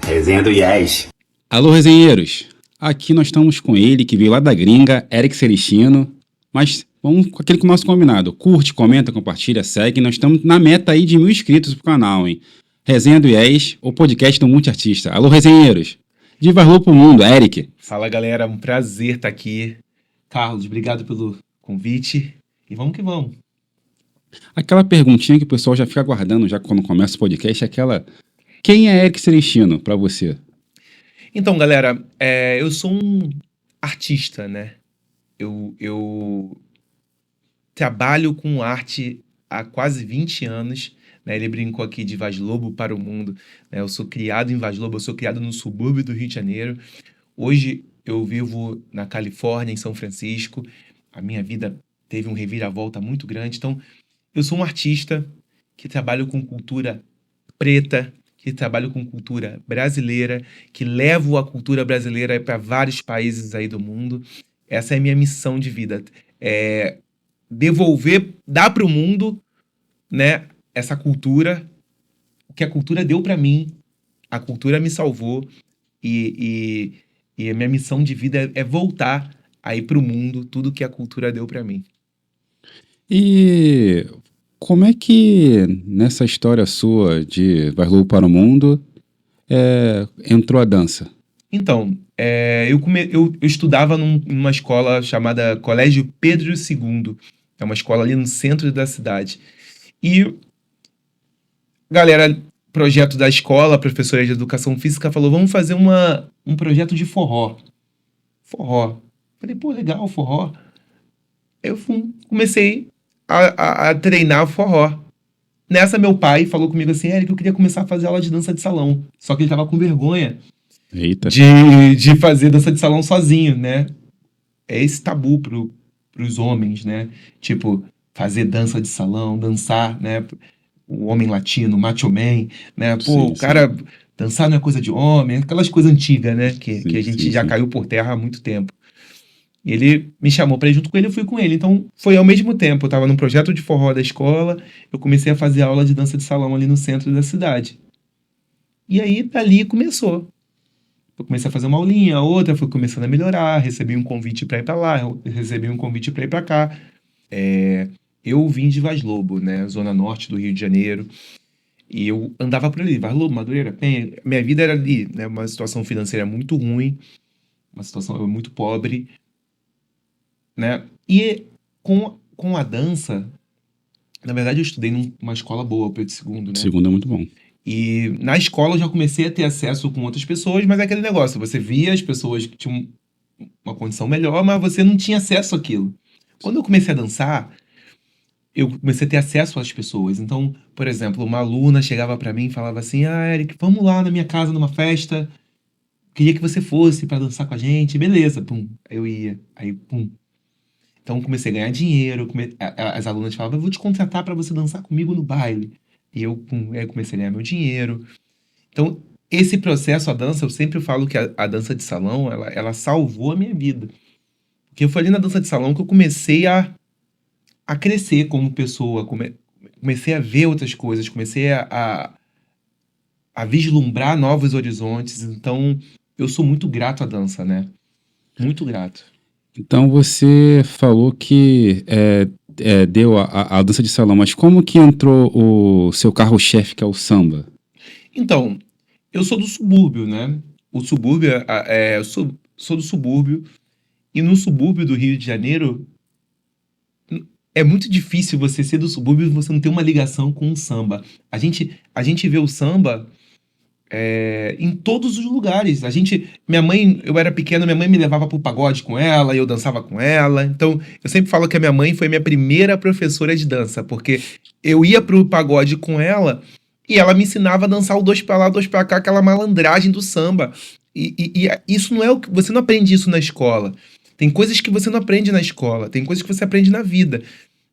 Resenha do Yes. Alô, resenheiros! Aqui nós estamos com ele, que veio lá da gringa, Eric Celestino. Mas vamos com aquele nosso combinado. Curte, comenta, compartilha, segue. Nós estamos na meta aí de 1.000 inscritos pro canal, hein? Resenha do Yes, o podcast do Multiartista. Alô, resenheiros! Diva Lu pro mundo, Eric. Fala, galera. Um prazer estar aqui. Carlos, obrigado pelo convite. E vamos que vamos. Aquela perguntinha que o pessoal já fica aguardando já quando começa o podcast é aquela... Quem é Eric Celestino pra você? Então, galera, eu sou um artista, né? Eu trabalho com arte há quase 20 anos, né? Ele brincou aqui de Vaz Lobo para o mundo, né? Eu sou criado em Vaz Lobo, eu sou criado no subúrbio do Rio de Janeiro. Hoje eu vivo na Califórnia, em São Francisco. A minha vida teve um reviravolta muito grande. Então, eu sou um artista que trabalho com cultura preta, que trabalho com cultura brasileira, que levo a cultura brasileira para vários países aí do mundo. Essa é a minha missão de vida. Devolver, dar para o mundo, né, essa cultura, o que a cultura deu para mim, a cultura me salvou, e a minha missão de vida é voltar aí para o mundo tudo que a cultura deu para mim. E como é que nessa história sua de Vaz Lobo para o mundo entrou a dança? Então, eu estudava numa escola chamada Colégio Pedro II. É uma escola ali no centro da cidade. E, galera, projeto da escola, a professora de educação física falou, vamos fazer um projeto de forró. Forró. Falei, pô, legal, forró. Eu comecei a treinar forró. Nessa, meu pai falou comigo assim, Eric, eu queria começar a fazer aula de dança de salão. Só que ele tava com vergonha de fazer dança de salão sozinho, né? É esse tabu pros homens, né? Tipo, fazer dança de salão, dançar, né? O homem latino, macho man, né? Pô, Sim, o cara, dançar não é coisa de homem, aquelas coisas antigas, né? Que a gente já sim. caiu por terra há muito tempo. E ele me chamou pra ir junto com ele, eu fui com ele. Então, foi ao mesmo tempo. Eu tava num projeto de forró da escola, eu comecei a fazer aula de dança de salão ali no centro da cidade. E aí, dali começou. Eu comecei a fazer uma aulinha, outra, fui começando a melhorar, recebi um convite pra ir pra lá, recebi um convite pra ir pra cá. Eu vim de Vaz Lobo, né? Zona norte do Rio de Janeiro. E eu andava por ali, Vaz Lobo, Madureira, Penha. Minha vida era ali, né? Uma situação financeira muito ruim, uma situação muito pobre, né? E com a dança, na verdade eu estudei numa escola boa, Pedro II, né? Segundo é muito bom. E na escola eu já comecei a ter acesso com outras pessoas, mas é aquele negócio, você via as pessoas que tinham uma condição melhor, mas você não tinha acesso àquilo. Quando eu comecei a dançar, eu comecei a ter acesso às pessoas. Então, por exemplo, uma aluna chegava pra mim e falava assim, Eric, vamos lá na minha casa numa festa, queria que você fosse pra dançar com a gente, beleza, pum. Aí eu ia, aí pum. Então, comecei a ganhar dinheiro, as alunas falavam, eu vou te contratar para você dançar comigo no baile. E eu comecei a ganhar meu dinheiro. Então, esse processo, a dança, eu sempre falo que a dança de salão, ela salvou a minha vida. Porque foi ali na dança de salão que eu comecei a crescer como pessoa, comecei a ver outras coisas, comecei a vislumbrar novos horizontes. Então, eu sou muito grato à dança, né? Muito grato. Então você falou que deu a dança de salão, mas como que entrou o seu carro-chefe, que é o samba? Então, eu sou do subúrbio, né? O subúrbio, eu sou do subúrbio, e no subúrbio do Rio de Janeiro, é muito difícil você ser do subúrbio e você não ter uma ligação com o samba. A gente vê o samba em todos os lugares. Minha mãe, eu era pequeno, minha mãe me levava pro pagode com ela, e eu dançava com ela. Então, eu sempre falo que a minha mãe foi minha primeira professora de dança, porque eu ia pro pagode com ela e ela me ensinava a dançar o dois pra lá, dois pra cá, aquela malandragem do samba. E isso não é o que você não aprende isso na escola. Tem coisas que você não aprende na escola, tem coisas que você aprende na vida.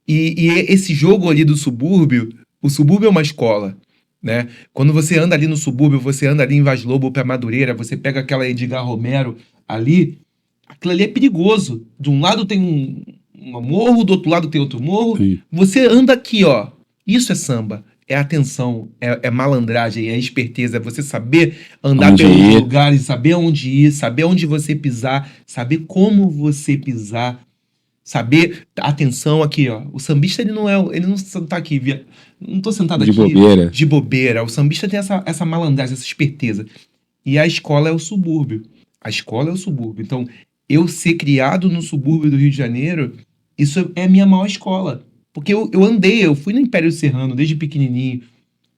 E esse jogo ali do subúrbio, o subúrbio é uma escola, né? Quando você anda ali no subúrbio, você anda ali em Vaz Lobo pra Madureira, você pega aquela Edgar Romero ali, aquilo ali é perigoso. De um lado tem um morro, do outro lado tem outro morro. Sim. Você anda aqui, ó. Isso é samba. É atenção, é malandragem, é esperteza, é você saber andar Onde pelos ir. lugares, saber onde ir, saber onde você pisar, saber como você pisar, saber, atenção aqui, ó. O sambista, ele não tá aqui, não tô sentado De aqui bobeira. de bobeira. O sambista tem essa malandragem, essa esperteza. E a escola é o subúrbio. A escola é o subúrbio. Então, eu ser criado no subúrbio do Rio de Janeiro, isso é a minha maior escola. Porque eu fui no Império Serrano desde pequenininho.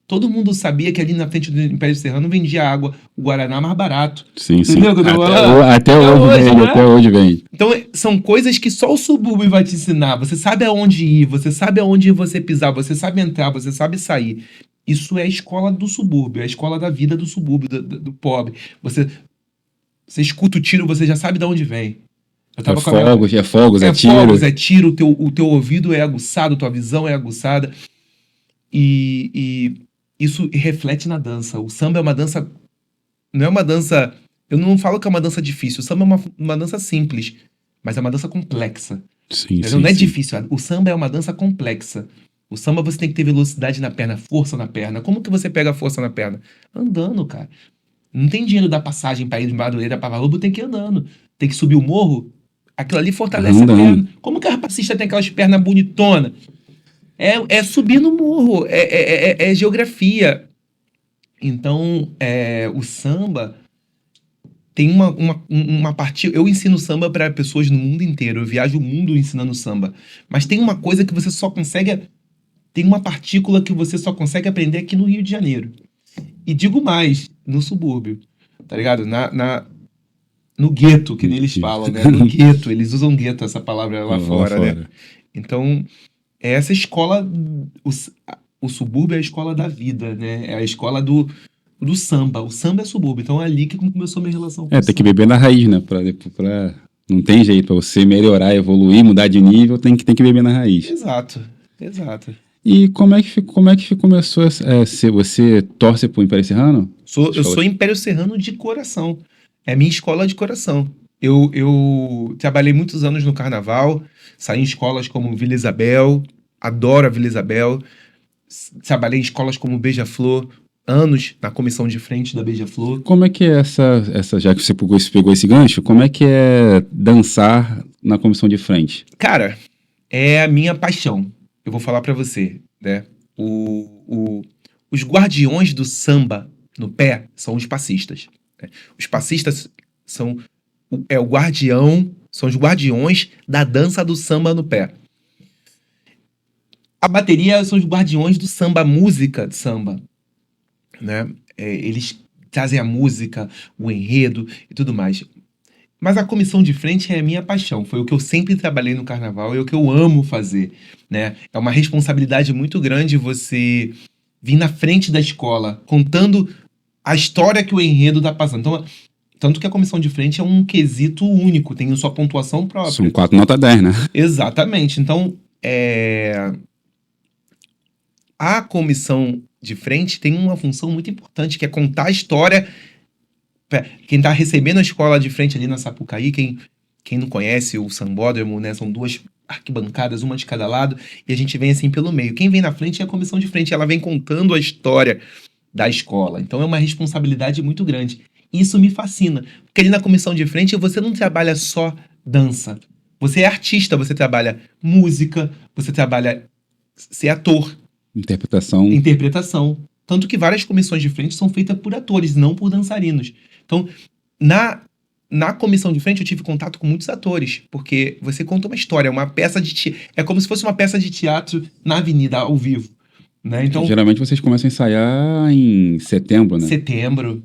Todo mundo sabia que ali na frente do Império Serrano vendia água, o Guaraná mais barato. Sim, sim. Entendeu o que eu tô falando? Até hoje vende, né? até hoje vende. Então, são coisas que só o subúrbio vai te ensinar. Você sabe aonde ir, você sabe aonde você pisar, você sabe entrar, você sabe sair. Isso é a escola do subúrbio, é a escola da vida do subúrbio, do pobre. Você escuta o tiro, você já sabe de onde vem. Eu tava com a minha- É fogos, é tiro. fogos, é tiro, o teu ouvido é aguçado, tua visão é aguçada. E isso reflete na dança. O samba é uma dança. Não é uma dança. Eu não falo que é uma dança difícil. O samba é uma dança simples, mas é uma dança complexa. Sim, Entendeu? sim, Não é sim. difícil. O samba é uma dança complexa. O samba você tem que ter velocidade na perna, força na perna. Como que você pega a força na perna? Andando, cara. Não tem dinheiro da passagem pra ir de Madureira pra Vaz Lobo, tem que ir andando. Tem que subir o morro. Aquilo ali fortalece Andando. a perna. Como que a rapacista tem aquelas pernas bonitonas? É subir no morro, é geografia. Então, o samba tem uma parte. Eu ensino samba para pessoas no mundo inteiro. Eu viajo o mundo ensinando samba. Mas tem uma coisa que você só consegue. Tem uma partícula que você só consegue aprender aqui no Rio de Janeiro. E digo mais, no subúrbio. Tá ligado? No gueto, que nem eles falam, né? No gueto. Eles usam gueto, essa palavra lá fora, né? Então, é essa escola. O subúrbio é a escola da vida, né? É a escola do samba. O samba é subúrbio. Então é ali que começou a minha relação com o Tem que samba. beber na raiz, né? Não tem jeito, pra você melhorar, evoluir, mudar de nível, tem que beber na raiz. Exato, exato. E como é que começou você torce pro Império Serrano? Eu sou Império Serrano de coração. É minha escola de coração. Eu trabalhei muitos anos no carnaval, saí em escolas como Vila Isabel, adoro a Vila Isabel. Trabalhei em escolas como Beija-Flor, anos na comissão de frente da Beija-Flor. Como é que é já que você pegou esse gancho, como é que é dançar na comissão de frente? Cara, é a minha paixão. Eu vou falar pra você, né? Os guardiões do samba no pé são os passistas, né? Os passistas são são os guardiões da dança do samba no pé. A bateria são os guardiões do samba, a música de samba, né? Eles trazem a música, o enredo e tudo mais. Mas a comissão de frente é a minha paixão. Foi o que eu sempre trabalhei no carnaval e é o que eu amo fazer, né? É uma responsabilidade muito grande você vir na frente da escola, contando a história que o enredo tá passando. Então, tanto que a comissão de frente é um quesito único, tem sua pontuação própria. São 4 nota 10, né? Exatamente. Então, a comissão de frente tem uma função muito importante, que é contar a história. Quem tá recebendo a escola de frente ali na Sapucaí, quem não conhece o sambódromo, né? São 2 arquibancadas, uma de cada lado, e a gente vem assim pelo meio. Quem vem na frente é a comissão de frente, ela vem contando a história da escola. Então é uma responsabilidade muito grande. Isso me fascina, porque ali na comissão de frente você não trabalha só dança. Você é artista, você trabalha música, você trabalha ser ator, interpretação. Tanto que várias comissões de frente são feitas por atores, não por dançarinos. Então, na comissão de frente eu tive contato com muitos atores, porque você conta uma história, uma peça de teatro. É como se fosse uma peça de teatro na avenida, ao vivo, né? Então, geralmente vocês começam a ensaiar em setembro, né? Setembro,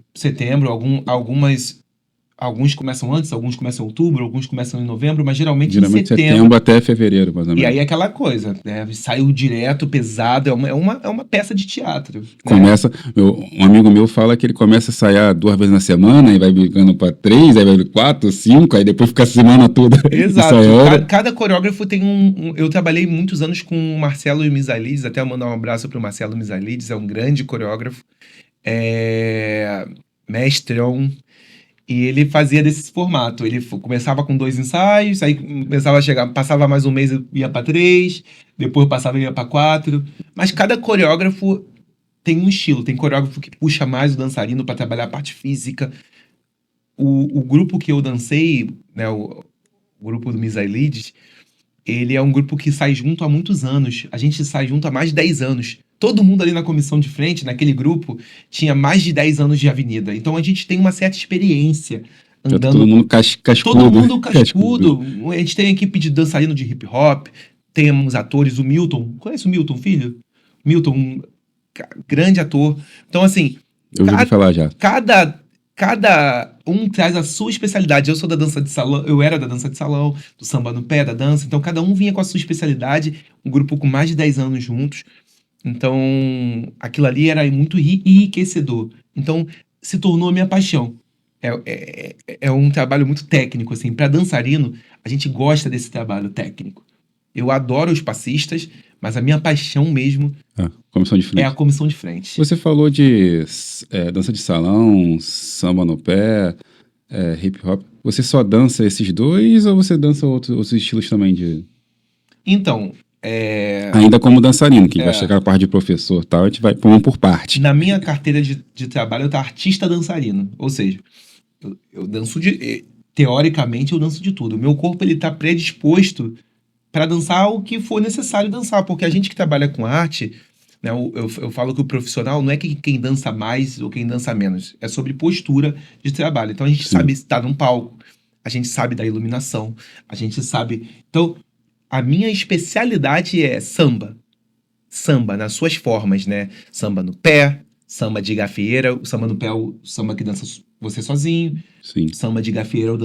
Alguns começam antes, alguns começam em outubro, alguns começam em novembro, mas geralmente em Geralmente setembro até fevereiro, mais ou E menos. aí é aquela coisa, né? Saiu direto, pesado, é uma peça de teatro. Né? Começa, um amigo meu fala que ele começa a ensaiar 2 vezes na semana, e vai brigando pra 3, aí vai 4, 5, aí depois fica a semana toda Exato. ensaiando. Cada coreógrafo tem Eu trabalhei muitos anos com o Marcelo Misalides, até mandar um abraço pro Marcelo Misalides, é um grande coreógrafo, mestrão. E ele fazia desse formato. Ele começava com 2 ensaios, aí começava a chegar, passava mais um mês, ia pra 3, depois passava e ia pra 4. Mas cada coreógrafo tem um estilo. Tem coreógrafo que puxa mais o dançarino pra trabalhar a parte física. O grupo que eu dancei, né, o grupo do Misailides, ele é um grupo que sai junto há muitos anos. A gente sai junto há mais de 10 anos. Todo mundo ali na comissão de frente, naquele grupo, tinha mais de 10 anos de avenida. Então a gente tem uma certa experiência Já tá andando. todo mundo cascudo. Todo mundo cascudo. A gente tem equipe de dançarino de hip hop, temos atores, o Milton. Conhece o Milton, filho? Milton, grande ator. Então, assim, Eu já ouvi falar já. cada um traz a sua especialidade. Eu sou da dança de salão, eu era da dança de salão, do samba no pé, da dança. Então, cada um vinha com a sua especialidade. Um grupo com mais de 10 anos juntos. Então, aquilo ali era muito enriquecedor. Então, se tornou a minha paixão. É um trabalho muito técnico, assim. Para dançarino, a gente gosta desse trabalho técnico. Eu adoro os passistas, mas a minha paixão mesmo Comissão de é frente. a comissão de frente. Você falou de dança de salão, samba no pé, hip hop. Você só dança esses dois ou você dança outros estilos também de... Então, Ainda como dançarino, que vai chegar a parte de professor e tal, a gente vai pôr um por parte. na minha carteira de trabalho, eu tô artista dançarino. Ou seja, eu danço teoricamente, eu danço de tudo. O meu corpo, ele tá predisposto para dançar o que for necessário dançar. Porque a gente que trabalha com arte, né, eu falo que o profissional não é quem dança mais ou quem dança menos. É sobre postura de trabalho. Então a gente sabe estar num palco, a gente sabe da iluminação, a gente sabe... Então, a minha especialidade é samba. Samba nas suas formas, né? Samba no pé, samba de gafieira. O samba no pé é o samba que dança você sozinho. Sim. Samba de gafieira é o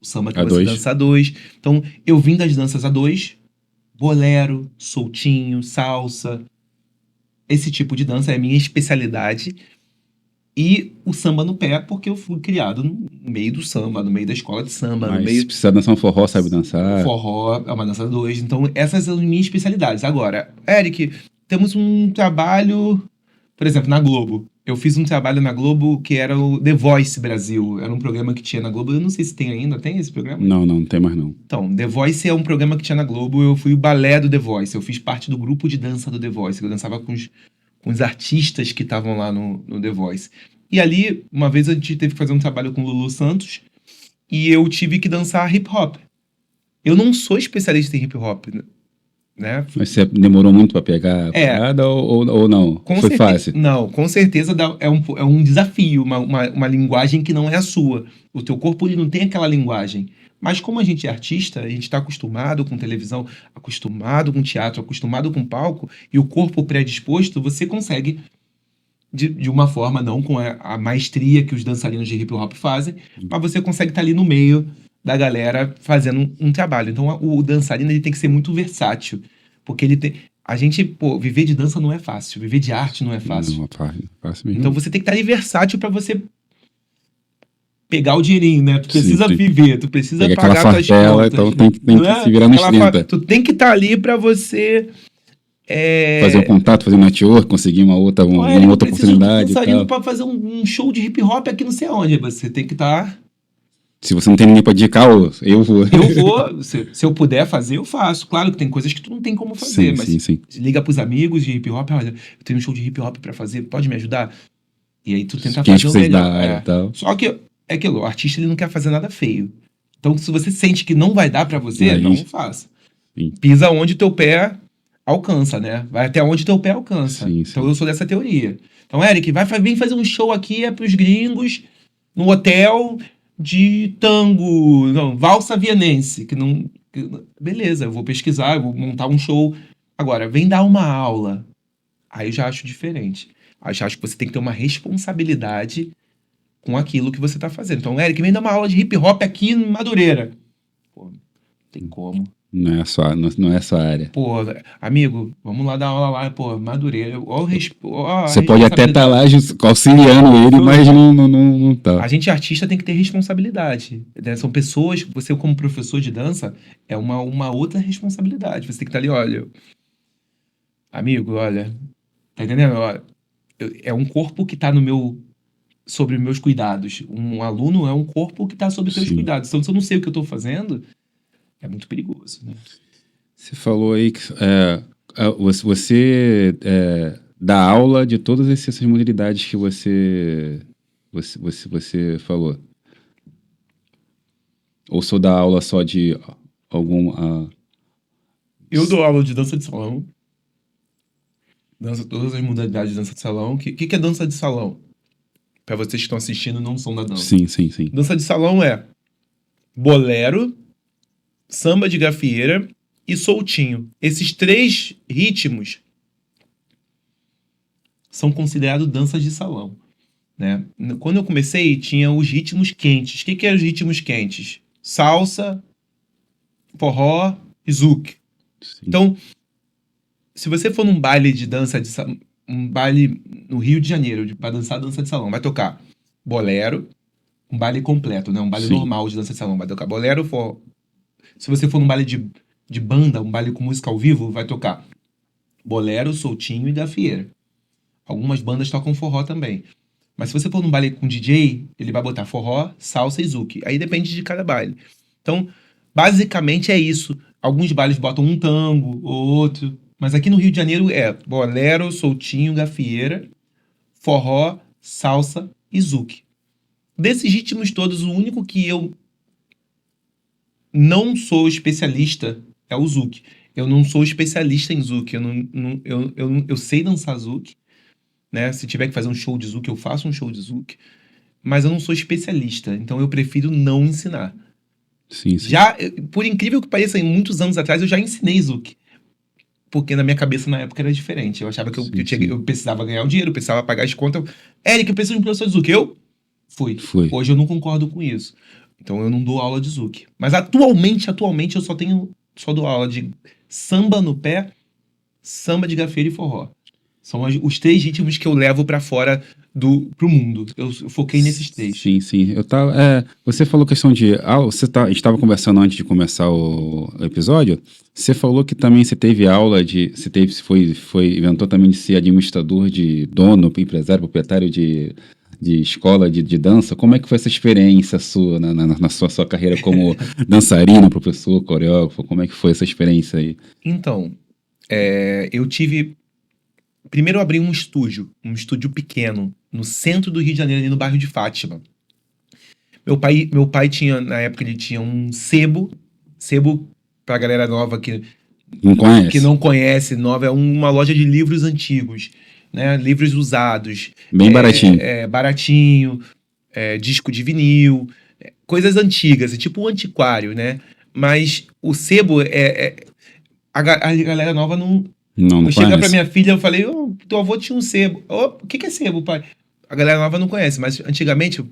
samba que A você dois. dança a dois. Então, eu vim das danças a dois. Bolero, soltinho, salsa. Esse tipo de dança é a minha especialidade. E o samba no pé, porque eu fui criado no meio do samba, no meio da escola de samba, no Mas meio... se precisar dançar um forró, sabe dançar. Forró é uma dança a dois. Então, essas são as minhas especialidades. Agora, Eric, temos um trabalho, por exemplo, na Globo. Eu fiz um trabalho na Globo que era o The Voice Brasil. Era um programa que tinha na Globo. Eu não sei se tem ainda. Tem esse programa? Não tem mais não. Então, The Voice é um programa que tinha na Globo. Eu fui o balé do The Voice. Eu fiz parte do grupo de dança do The Voice. Eu dançava com os artistas que estavam lá no The Voice. E ali, uma vez a gente teve que fazer um trabalho com o Lulu Santos. E eu tive que dançar hip hop. Eu não sou especialista em hip hop, né? Mas você demorou muito pra pegar a parada ou não? Foi fácil? Não, com certeza é um desafio, uma linguagem que não é a sua. O teu corpo ele não tem aquela linguagem. Mas como a gente é artista, a gente está acostumado com televisão, acostumado com teatro, acostumado com palco, e o corpo predisposto, você consegue, de uma forma, não com a maestria que os dançarinos de hip hop fazem, mas você consegue estar ali no meio da galera fazendo um trabalho. Então, o dançarino ele tem que ser muito versátil, porque ele tem... A gente, viver de dança não é fácil, viver de arte não é fácil. Não, fácil mesmo. Então, você tem que estar ali versátil para você pegar o dinheirinho, né? Tu precisa Sim. viver, tu precisa Pega pagar aquela tuas fartela, contas. então tem que Não se virar nos aquela 30. Tu tem que estar ali para você... Fazer um contato, fazer um network, conseguir uma outra oportunidade e tal. Para fazer um show de hip hop aqui não sei onde. Você tem que estar... Se você não tem ninguém pra indicar, eu vou. Eu vou, se eu puder fazer, eu faço. Claro que tem coisas que tu não tem como fazer, mas sim. liga pros amigos de hip hop, olha, eu tenho um show de hip hop pra fazer, pode me ajudar? E aí tu tenta Quem fazer o precisa melhor. da área e tal. Só que é aquilo, o artista ele não quer fazer nada feio. Então se você sente que não vai dar pra você, Aí, não faça. sim. Pisa onde teu pé alcança, né? Vai até onde teu pé alcança. Sim. Então eu sou dessa teoria. Então, Eric, vem fazer um show aqui, pros gringos, no hotel... de tango, não, valsa vienense, beleza, eu vou pesquisar, eu vou montar um show. Agora, vem dar uma aula. Aí eu já acho diferente. Aí eu já acho que você tem que ter uma responsabilidade com aquilo que você tá fazendo. Então, Eric, vem dar uma aula de hip hop aqui em Madureira. Pô, não tem como. Não é a sua área. Pô, amigo, vamos lá dar aula lá, pô, Madureira. Você pode até estar lá auxiliando ele, mas não tá. A gente, artista, tem que ter responsabilidade, né? São pessoas, você como professor de dança, é uma outra responsabilidade. Você tem que estar ali, olha, amigo, olha, tá entendendo? Olha, é um corpo que tá sobre meus cuidados. Um aluno é um corpo que tá sobre seus Sim. cuidados. Então, se eu não sei o que eu tô fazendo, é muito perigoso, né? Você falou aí que você dá aula de todas essas modalidades que você falou. Ou só dá aula só de algum... Eu dou aula de dança de salão. Todas as modalidades de dança de salão. O que é dança de salão? Para vocês que estão assistindo, não são da dança. Sim. Dança de salão é bolero, samba de gafieira e soltinho. Esses 3 ritmos são considerados danças de salão, né? Quando eu comecei, tinha os ritmos quentes. O que eram os ritmos quentes? Salsa, forró e zouk. Sim. Então, se você for num baile de dança de salão, um baile no Rio de Janeiro, para dançar dança de salão, vai tocar bolero, um baile completo, né? Um baile Sim. normal de dança de salão, vai tocar bolero, forró. Se você for num baile de banda, um baile com música ao vivo, vai tocar bolero, soltinho e gafieira. Algumas bandas tocam forró também. Mas se você for num baile com DJ, ele vai botar forró, salsa e zouk. Aí depende de cada baile. Então, basicamente é isso. Alguns bailes botam um tango ou outro. Mas aqui no Rio de Janeiro é bolero, soltinho, gafieira, forró, salsa e zouk. Desses ritmos todos, o único que eu não sou especialista é o zouk. Eu não sou especialista em zouk. Eu sei dançar zouk, né? Se tiver que fazer um show de zouk, eu faço um show de zouk. Mas eu não sou especialista. Então eu prefiro não ensinar. Sim. Por incrível que pareça, em muitos anos atrás eu já ensinei zouk. Porque na minha cabeça na época era diferente. Eu achava que eu precisava ganhar o dinheiro, eu precisava pagar as contas. Eric, eu preciso de um professor de zouk. Eu fui. Hoje eu não concordo com isso. Então eu não dou aula de zouk. Mas atualmente eu só dou aula de samba no pé, samba de gafieira e forró. São os 3 ritmos que eu levo pra fora pro mundo. Eu foquei nesses 3. Sim. Você falou questão de... a gente estava conversando antes de começar o episódio. Você falou que também você teve aula de... inventou também de ser administrador de dono, empresário, proprietário de escola de dança. Como é que foi essa experiência sua na sua carreira como dançarino, professor, coreógrafo? Como é que foi essa experiência aí? Então, eu tive... Primeiro eu abri um estúdio pequeno, no centro do Rio de Janeiro, ali no bairro de Fátima. Meu pai tinha, na época, ele tinha um sebo pra galera nova que não conhece, nova, é uma loja de livros antigos, né? Livros usados. Bem baratinho. Baratinho, disco de vinil, coisas antigas, tipo um antiquário, né? Mas o sebo a galera nova não chega pra minha filha, eu falei, teu avô tinha um sebo. O que é sebo, pai? A galera nova não conhece, mas antigamente,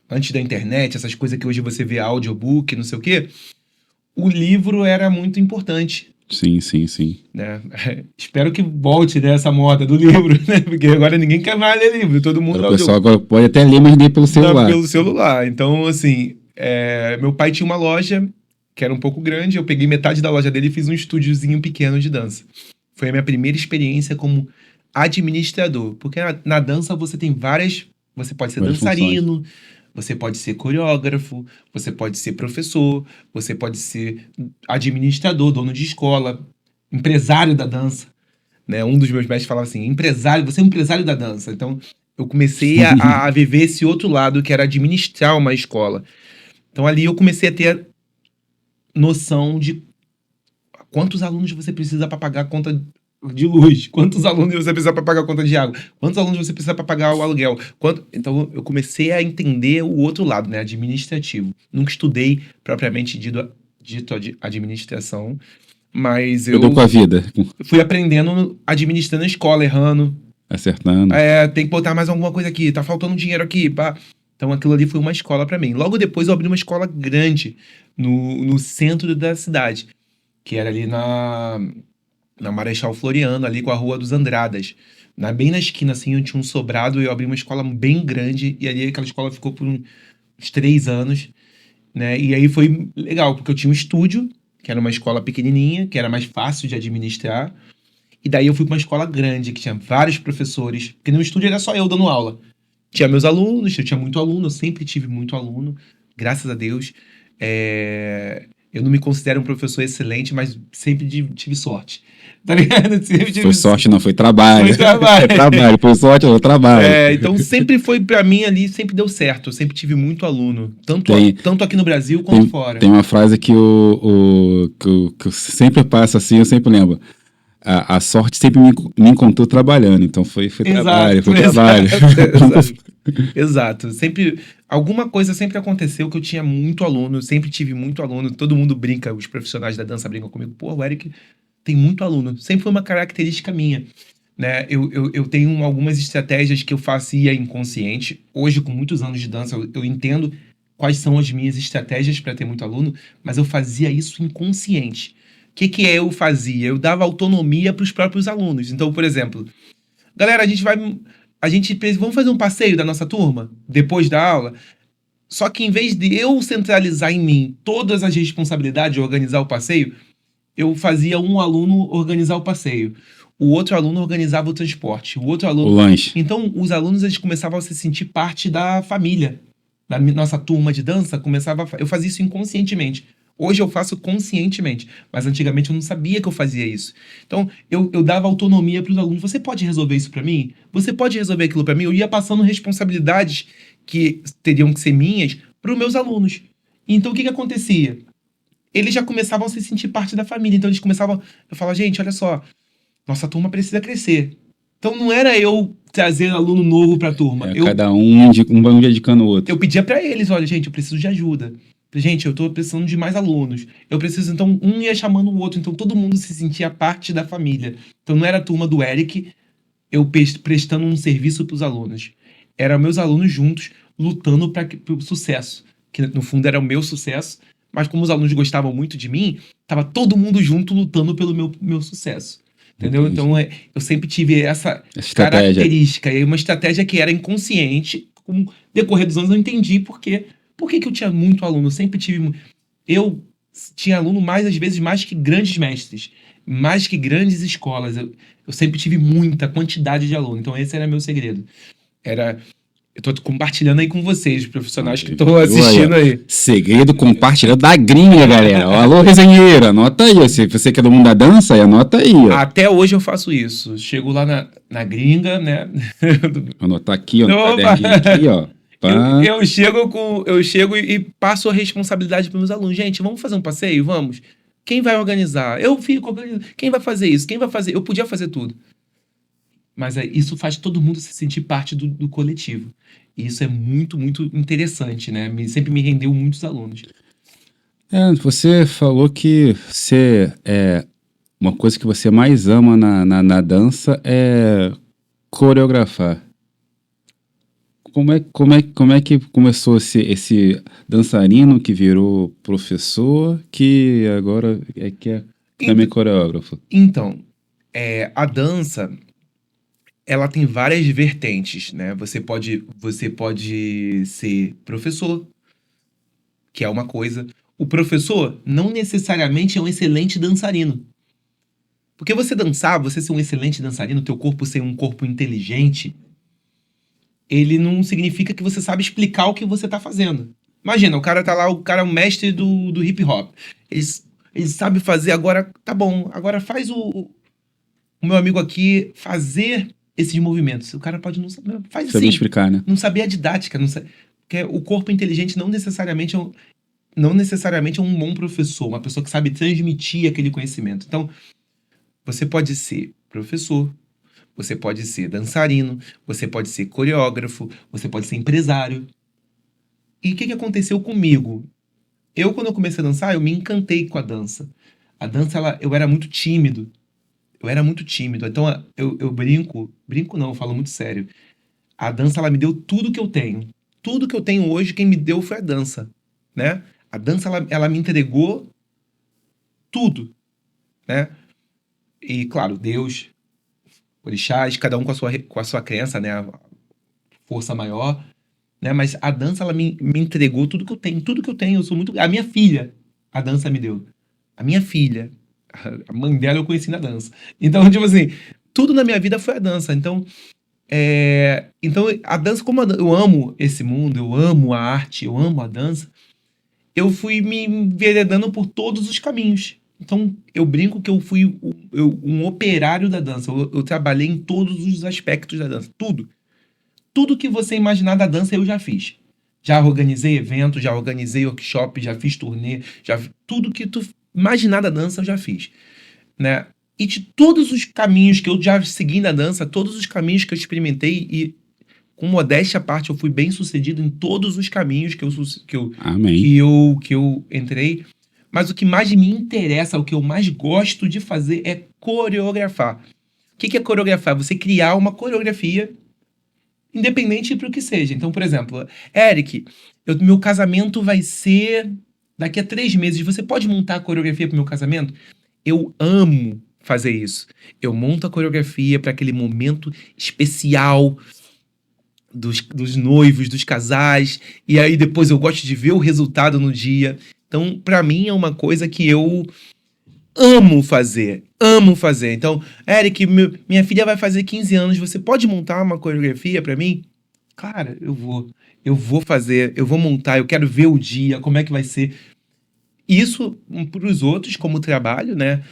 antes da internet, essas coisas que hoje você vê audiobook, não sei o quê, o livro era muito importante. Sim. Né? Espero que volte, né, essa moda do livro, né? Porque agora ninguém quer mais ler livro, todo mundo... O pessoal agora pode até ler, mas ler pelo celular. Pelo celular. Então, assim, meu pai tinha uma loja que era um pouco grande, eu peguei metade da loja dele e fiz um estúdiozinho pequeno de dança. Foi a minha primeira experiência como administrador. Porque na dança você tem você pode ser dançarino, funções. Você pode ser coreógrafo, você pode ser professor, você pode ser administrador, dono de escola, empresário da dança. Né? Um dos meus mestres falava assim, você é um empresário da dança. Então, eu comecei a viver esse outro lado, que era administrar uma escola. Então, ali eu comecei a ter noção de quantos alunos você precisa para pagar a conta de luz, quantos alunos você precisa para pagar a conta de água, quantos alunos você precisa para pagar o aluguel. Então, eu comecei a entender o outro lado, né, administrativo. Nunca estudei propriamente dito administração, mas eu com a vida. Fui aprendendo, administrando a escola, errando. Acertando. Tem que botar mais alguma coisa aqui, tá faltando dinheiro aqui, pá. Então aquilo ali foi uma escola para mim. Logo depois eu abri uma escola grande no centro da cidade, que era ali na Marechal Floriano, ali com a Rua dos Andradas. Bem na esquina, assim, eu tinha um sobrado e eu abri uma escola bem grande, e ali aquela escola ficou por uns 3 anos, né? E aí foi legal, porque eu tinha um estúdio, que era uma escola pequenininha, que era mais fácil de administrar, e daí eu fui para uma escola grande, que tinha vários professores, porque no estúdio era só eu dando aula. Tinha meus alunos, eu tinha muito aluno, eu sempre tive muito aluno, graças a Deus. Eu não me considero um professor excelente, mas sempre tive sorte. Tá ligado? Sempre tive Foi sorte, não, foi trabalho. Foi trabalho. É trabalho, foi sorte, não, trabalho. Então sempre foi pra mim ali, sempre deu certo. Eu sempre tive muito aluno, tanto aqui no Brasil quanto fora. Tem uma frase que eu sempre passo assim, eu sempre lembro. A sorte sempre me encontrou trabalhando, então foi trabalho, foi trabalho. Exato. Sempre, alguma coisa sempre aconteceu que eu tinha muito aluno, sempre tive muito aluno. Todo mundo brinca, os profissionais da dança brincam comigo. Pô, o Eric tem muito aluno. Sempre foi uma característica minha, né? Eu tenho algumas estratégias que eu fazia inconsciente. Hoje, com muitos anos de dança, eu entendo quais são as minhas estratégias para ter muito aluno, mas eu fazia isso inconsciente. O que eu fazia? Eu dava autonomia para os próprios alunos. Então, por exemplo, galera, vamos fazer um passeio da nossa turma depois da aula? Só que em vez de eu centralizar em mim todas as responsabilidades de organizar o passeio, eu fazia um aluno organizar o passeio, o outro aluno organizava o transporte, o outro aluno... O lanche. Então, os alunos, eles começavam a se sentir parte da família. Da nossa turma de dança, eu fazia isso inconscientemente. Hoje eu faço conscientemente, mas antigamente eu não sabia que eu fazia isso. Então, eu dava autonomia para os alunos. Você pode resolver isso para mim? Você pode resolver aquilo para mim? Eu ia passando responsabilidades que teriam que ser minhas para os meus alunos. Então, o que acontecia? Eles já começavam a se sentir parte da família. Então, eles começavam... Eu falava, gente, olha só, nossa turma precisa crescer. Então, não era eu trazer aluno novo para a turma. Cada um indicando o outro. Eu pedia para eles, olha, gente, eu preciso de ajuda. Gente, eu tô precisando de mais alunos. Eu preciso, então, um ia chamando o outro. Então, todo mundo se sentia parte da família. Então, não era a turma do Eric, eu prestando um serviço para os alunos. Eram meus alunos juntos, lutando para o sucesso. Que, no fundo, era o meu sucesso. Mas como os alunos gostavam muito de mim, tava todo mundo junto lutando pelo meu sucesso. Entendeu? Entendi. Então, eu sempre tive essa Estratégia. característica. E uma estratégia que era inconsciente. Com o decorrer dos anos, eu entendi por que eu tinha muito aluno. Eu sempre tive... Eu tinha aluno às vezes, mais que grandes mestres. Mais que grandes escolas. Eu sempre tive muita quantidade de aluno. Então, esse era meu segredo. Eu tô compartilhando aí com vocês, profissionais que estão assistindo aí. Segredo compartilhado da gringa, galera. Alô, resenheiro, anota aí. Se você que é do mundo da dança, anota aí. Ó. Até hoje eu faço isso. Chego lá na gringa, né? Anotar aqui, ó, no caderninho aqui, ó. Eu chego e passo a responsabilidade para meus alunos. Gente, vamos fazer um passeio? Vamos. Quem vai organizar? Eu fico organizando. Quem vai fazer isso? Quem vai fazer? Eu podia fazer tudo. Mas isso faz todo mundo se sentir parte do coletivo. E isso é muito, muito interessante, né? Sempre me rendeu muitos alunos. Você falou que uma coisa que você mais ama na dança é coreografar. Como é que começou esse dançarino que virou professor, que agora também é coreógrafo? Então, a dança, ela tem várias vertentes, né? Você pode ser professor, que é uma coisa. O professor não necessariamente é um excelente dançarino. Porque você ser um excelente dançarino, teu corpo ser um corpo inteligente, ele não significa que você sabe explicar o que você tá fazendo. Imagina, o cara tá lá, o cara é o mestre do hip hop. Ele sabe fazer, agora tá bom, agora faz o meu amigo aqui fazer esses movimentos. O cara pode não saber, faz Saber assim. explicar, né? Não saber a didática, porque o corpo inteligente não necessariamente é um bom professor, uma pessoa que sabe transmitir aquele conhecimento. Então, você pode ser professor, você pode ser dançarino, você pode ser coreógrafo, você pode ser empresário. E o que aconteceu comigo? Quando eu comecei a dançar, eu me encantei com a dança. A dança, eu era muito tímido. Então, eu brinco não, eu falo muito sério. A dança, ela me deu tudo que eu tenho. tudo que eu tenho hoje, quem me deu foi a dança, né? A dança, ela me entregou tudo, né? E, claro, Deus, orixás, cada um com a sua crença, né? A força maior, né? Mas a dança, ela me entregou tudo que eu tenho. Tudo que eu tenho, eu sou muito... A minha filha, a dança me deu. A minha filha, a mãe dela eu conheci na dança. Então, tipo assim, tudo na minha vida foi a dança. Então, a dança, como eu amo esse mundo, eu amo a arte, eu amo a dança, eu fui me enveredando por todos os caminhos. Então, eu brinco que eu fui um operário da dança. Eu trabalhei em todos os aspectos da dança. Tudo. Tudo que você imaginar da dança, eu já fiz. Já organizei eventos, já organizei workshop, já fiz turnê, tudo que tu imaginar da dança, eu já fiz, né? E de todos os caminhos que eu já segui na dança, todos os caminhos que eu experimentei, e com modéstia à parte, eu fui bem sucedido em todos os caminhos Amém. que eu entrei. Mas o que mais me interessa, o que eu mais gosto de fazer é coreografar. O que é coreografar? Você criar uma coreografia independente para o que seja. Então, por exemplo, Eric, meu casamento vai ser daqui a 3 meses. Você pode montar a coreografia para o meu casamento? Eu amo fazer isso. Eu monto a coreografia para aquele momento especial dos noivos, dos casais, e aí depois eu gosto de ver o resultado no dia. Então, para mim, é uma coisa que eu amo fazer. Amo fazer. Então, Eric, minha filha vai fazer 15 anos, você pode montar uma coreografia para mim? Cara, eu vou fazer, eu vou montar, eu quero ver o dia, como é que vai ser. Isso para os outros, como trabalho, né?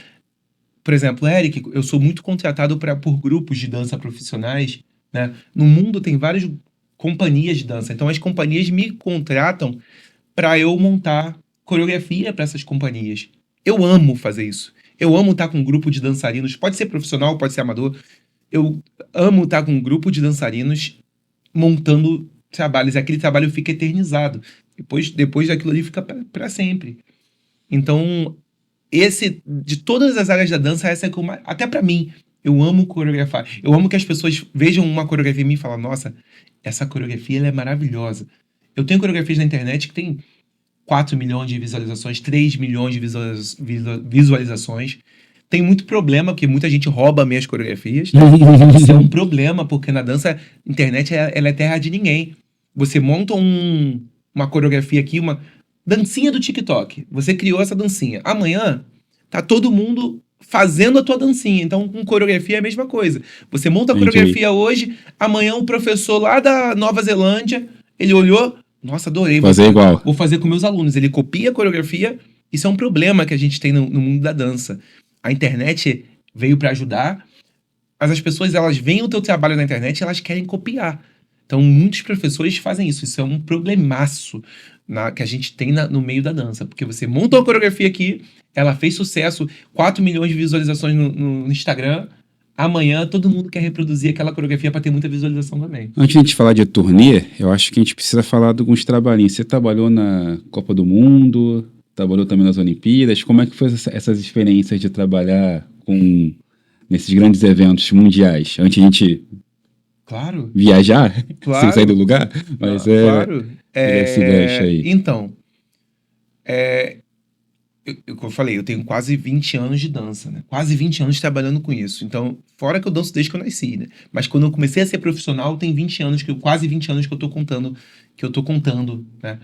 Por exemplo, Eric, eu sou muito contratado por grupos de dança profissionais, né? No mundo tem várias companhias de dança, então as companhias me contratam para eu montar coreografia para essas companhias. Eu amo fazer isso. Eu amo estar com um grupo de dançarinos, pode ser profissional, pode ser amador. Eu amo estar com um grupo de dançarinos montando trabalhos. Aquele trabalho fica eternizado. Depois daquilo ali fica para sempre. Então, de todas as áreas da dança, essa é que até para mim, eu amo coreografar. Eu amo que as pessoas vejam uma coreografia em mim e falem, nossa, essa coreografia ela é maravilhosa. Eu tenho coreografias na internet que tem 4 milhões de visualizações, 3 milhões de visualizações. Tem muito problema, porque muita gente rouba minhas coreografias. Isso é um problema, porque na dança, a internet ela é terra de ninguém. Você monta uma coreografia aqui, uma dancinha do TikTok. Você criou essa dancinha. Amanhã, tá todo mundo fazendo a tua dancinha. Então, com coreografia é a mesma coisa. Você monta a coreografia hoje, amanhã um professor lá da Nova Zelândia, ele olhou, nossa, adorei. Igual. Vou fazer com meus alunos. Ele copia a coreografia. Isso é um problema que a gente tem no mundo da dança. A internet veio para ajudar, mas as pessoas, elas veem o teu trabalho na internet e elas querem copiar. Então, muitos professores fazem isso. Isso é um problemaço que a gente tem no meio da dança. Porque você monta uma coreografia aqui, ela fez sucesso, 4 milhões de visualizações no Instagram. Amanhã, todo mundo quer reproduzir aquela coreografia para ter muita visualização também. Antes de a gente falar de turnê, eu acho que a gente precisa falar de alguns trabalhinhos. Você trabalhou na Copa do Mundo, trabalhou também nas Olimpíadas. Como é que foi essas experiências de trabalhar nesses grandes eventos mundiais? Antes de a gente viajar, sem sair do lugar? Mas claro. Esse gancho aí. Então, como eu falei, eu tenho quase 20 anos de dança, né? Quase 20 anos trabalhando com isso. Então, fora que eu danço desde que eu nasci, né? Mas quando eu comecei a ser profissional, tem quase 20 anos que eu tô contando, né?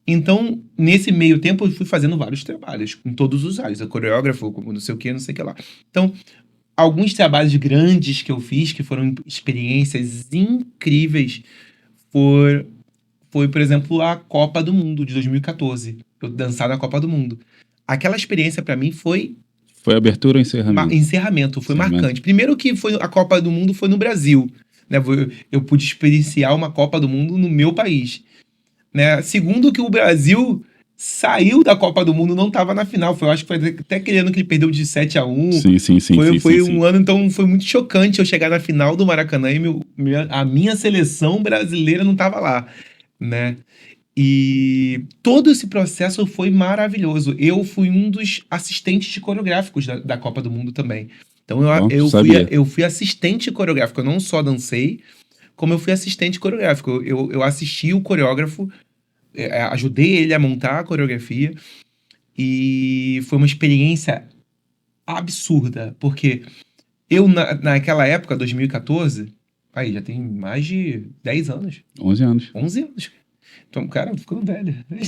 Então, nesse meio tempo, eu fui fazendo vários trabalhos, em todos os áreas. Eu coreógrafo, como não sei o que lá. Então, alguns trabalhos grandes que eu fiz, que foram experiências incríveis, foi, por exemplo, a Copa do Mundo de 2014. Eu dançar na Copa do Mundo. Aquela experiência, pra mim, foi... Foi abertura ou encerramento? Encerramento, foi marcante. Primeiro que a Copa do Mundo foi no Brasil, né? Eu pude experienciar uma Copa do Mundo no meu país, né? Segundo que o Brasil saiu da Copa do Mundo, não estava na final. Eu acho que foi até aquele ano que ele perdeu de 7-1. Sim. Foi um ano, então foi muito chocante eu chegar na final do Maracanã e a minha seleção brasileira não estava lá, né? E todo esse processo foi maravilhoso. Eu fui um dos assistentes coreográficos da Copa do Mundo também. Então eu fui assistente coreográfico. Eu não só dancei, como eu fui assistente coreográfico. Eu assisti o coreógrafo, ajudei ele a montar a coreografia, e foi uma experiência absurda, porque eu, naquela época, 2014, aí já tem mais de 10 anos, 11 anos. 11 anos. Então, cara, eu tô ficando velho. Né?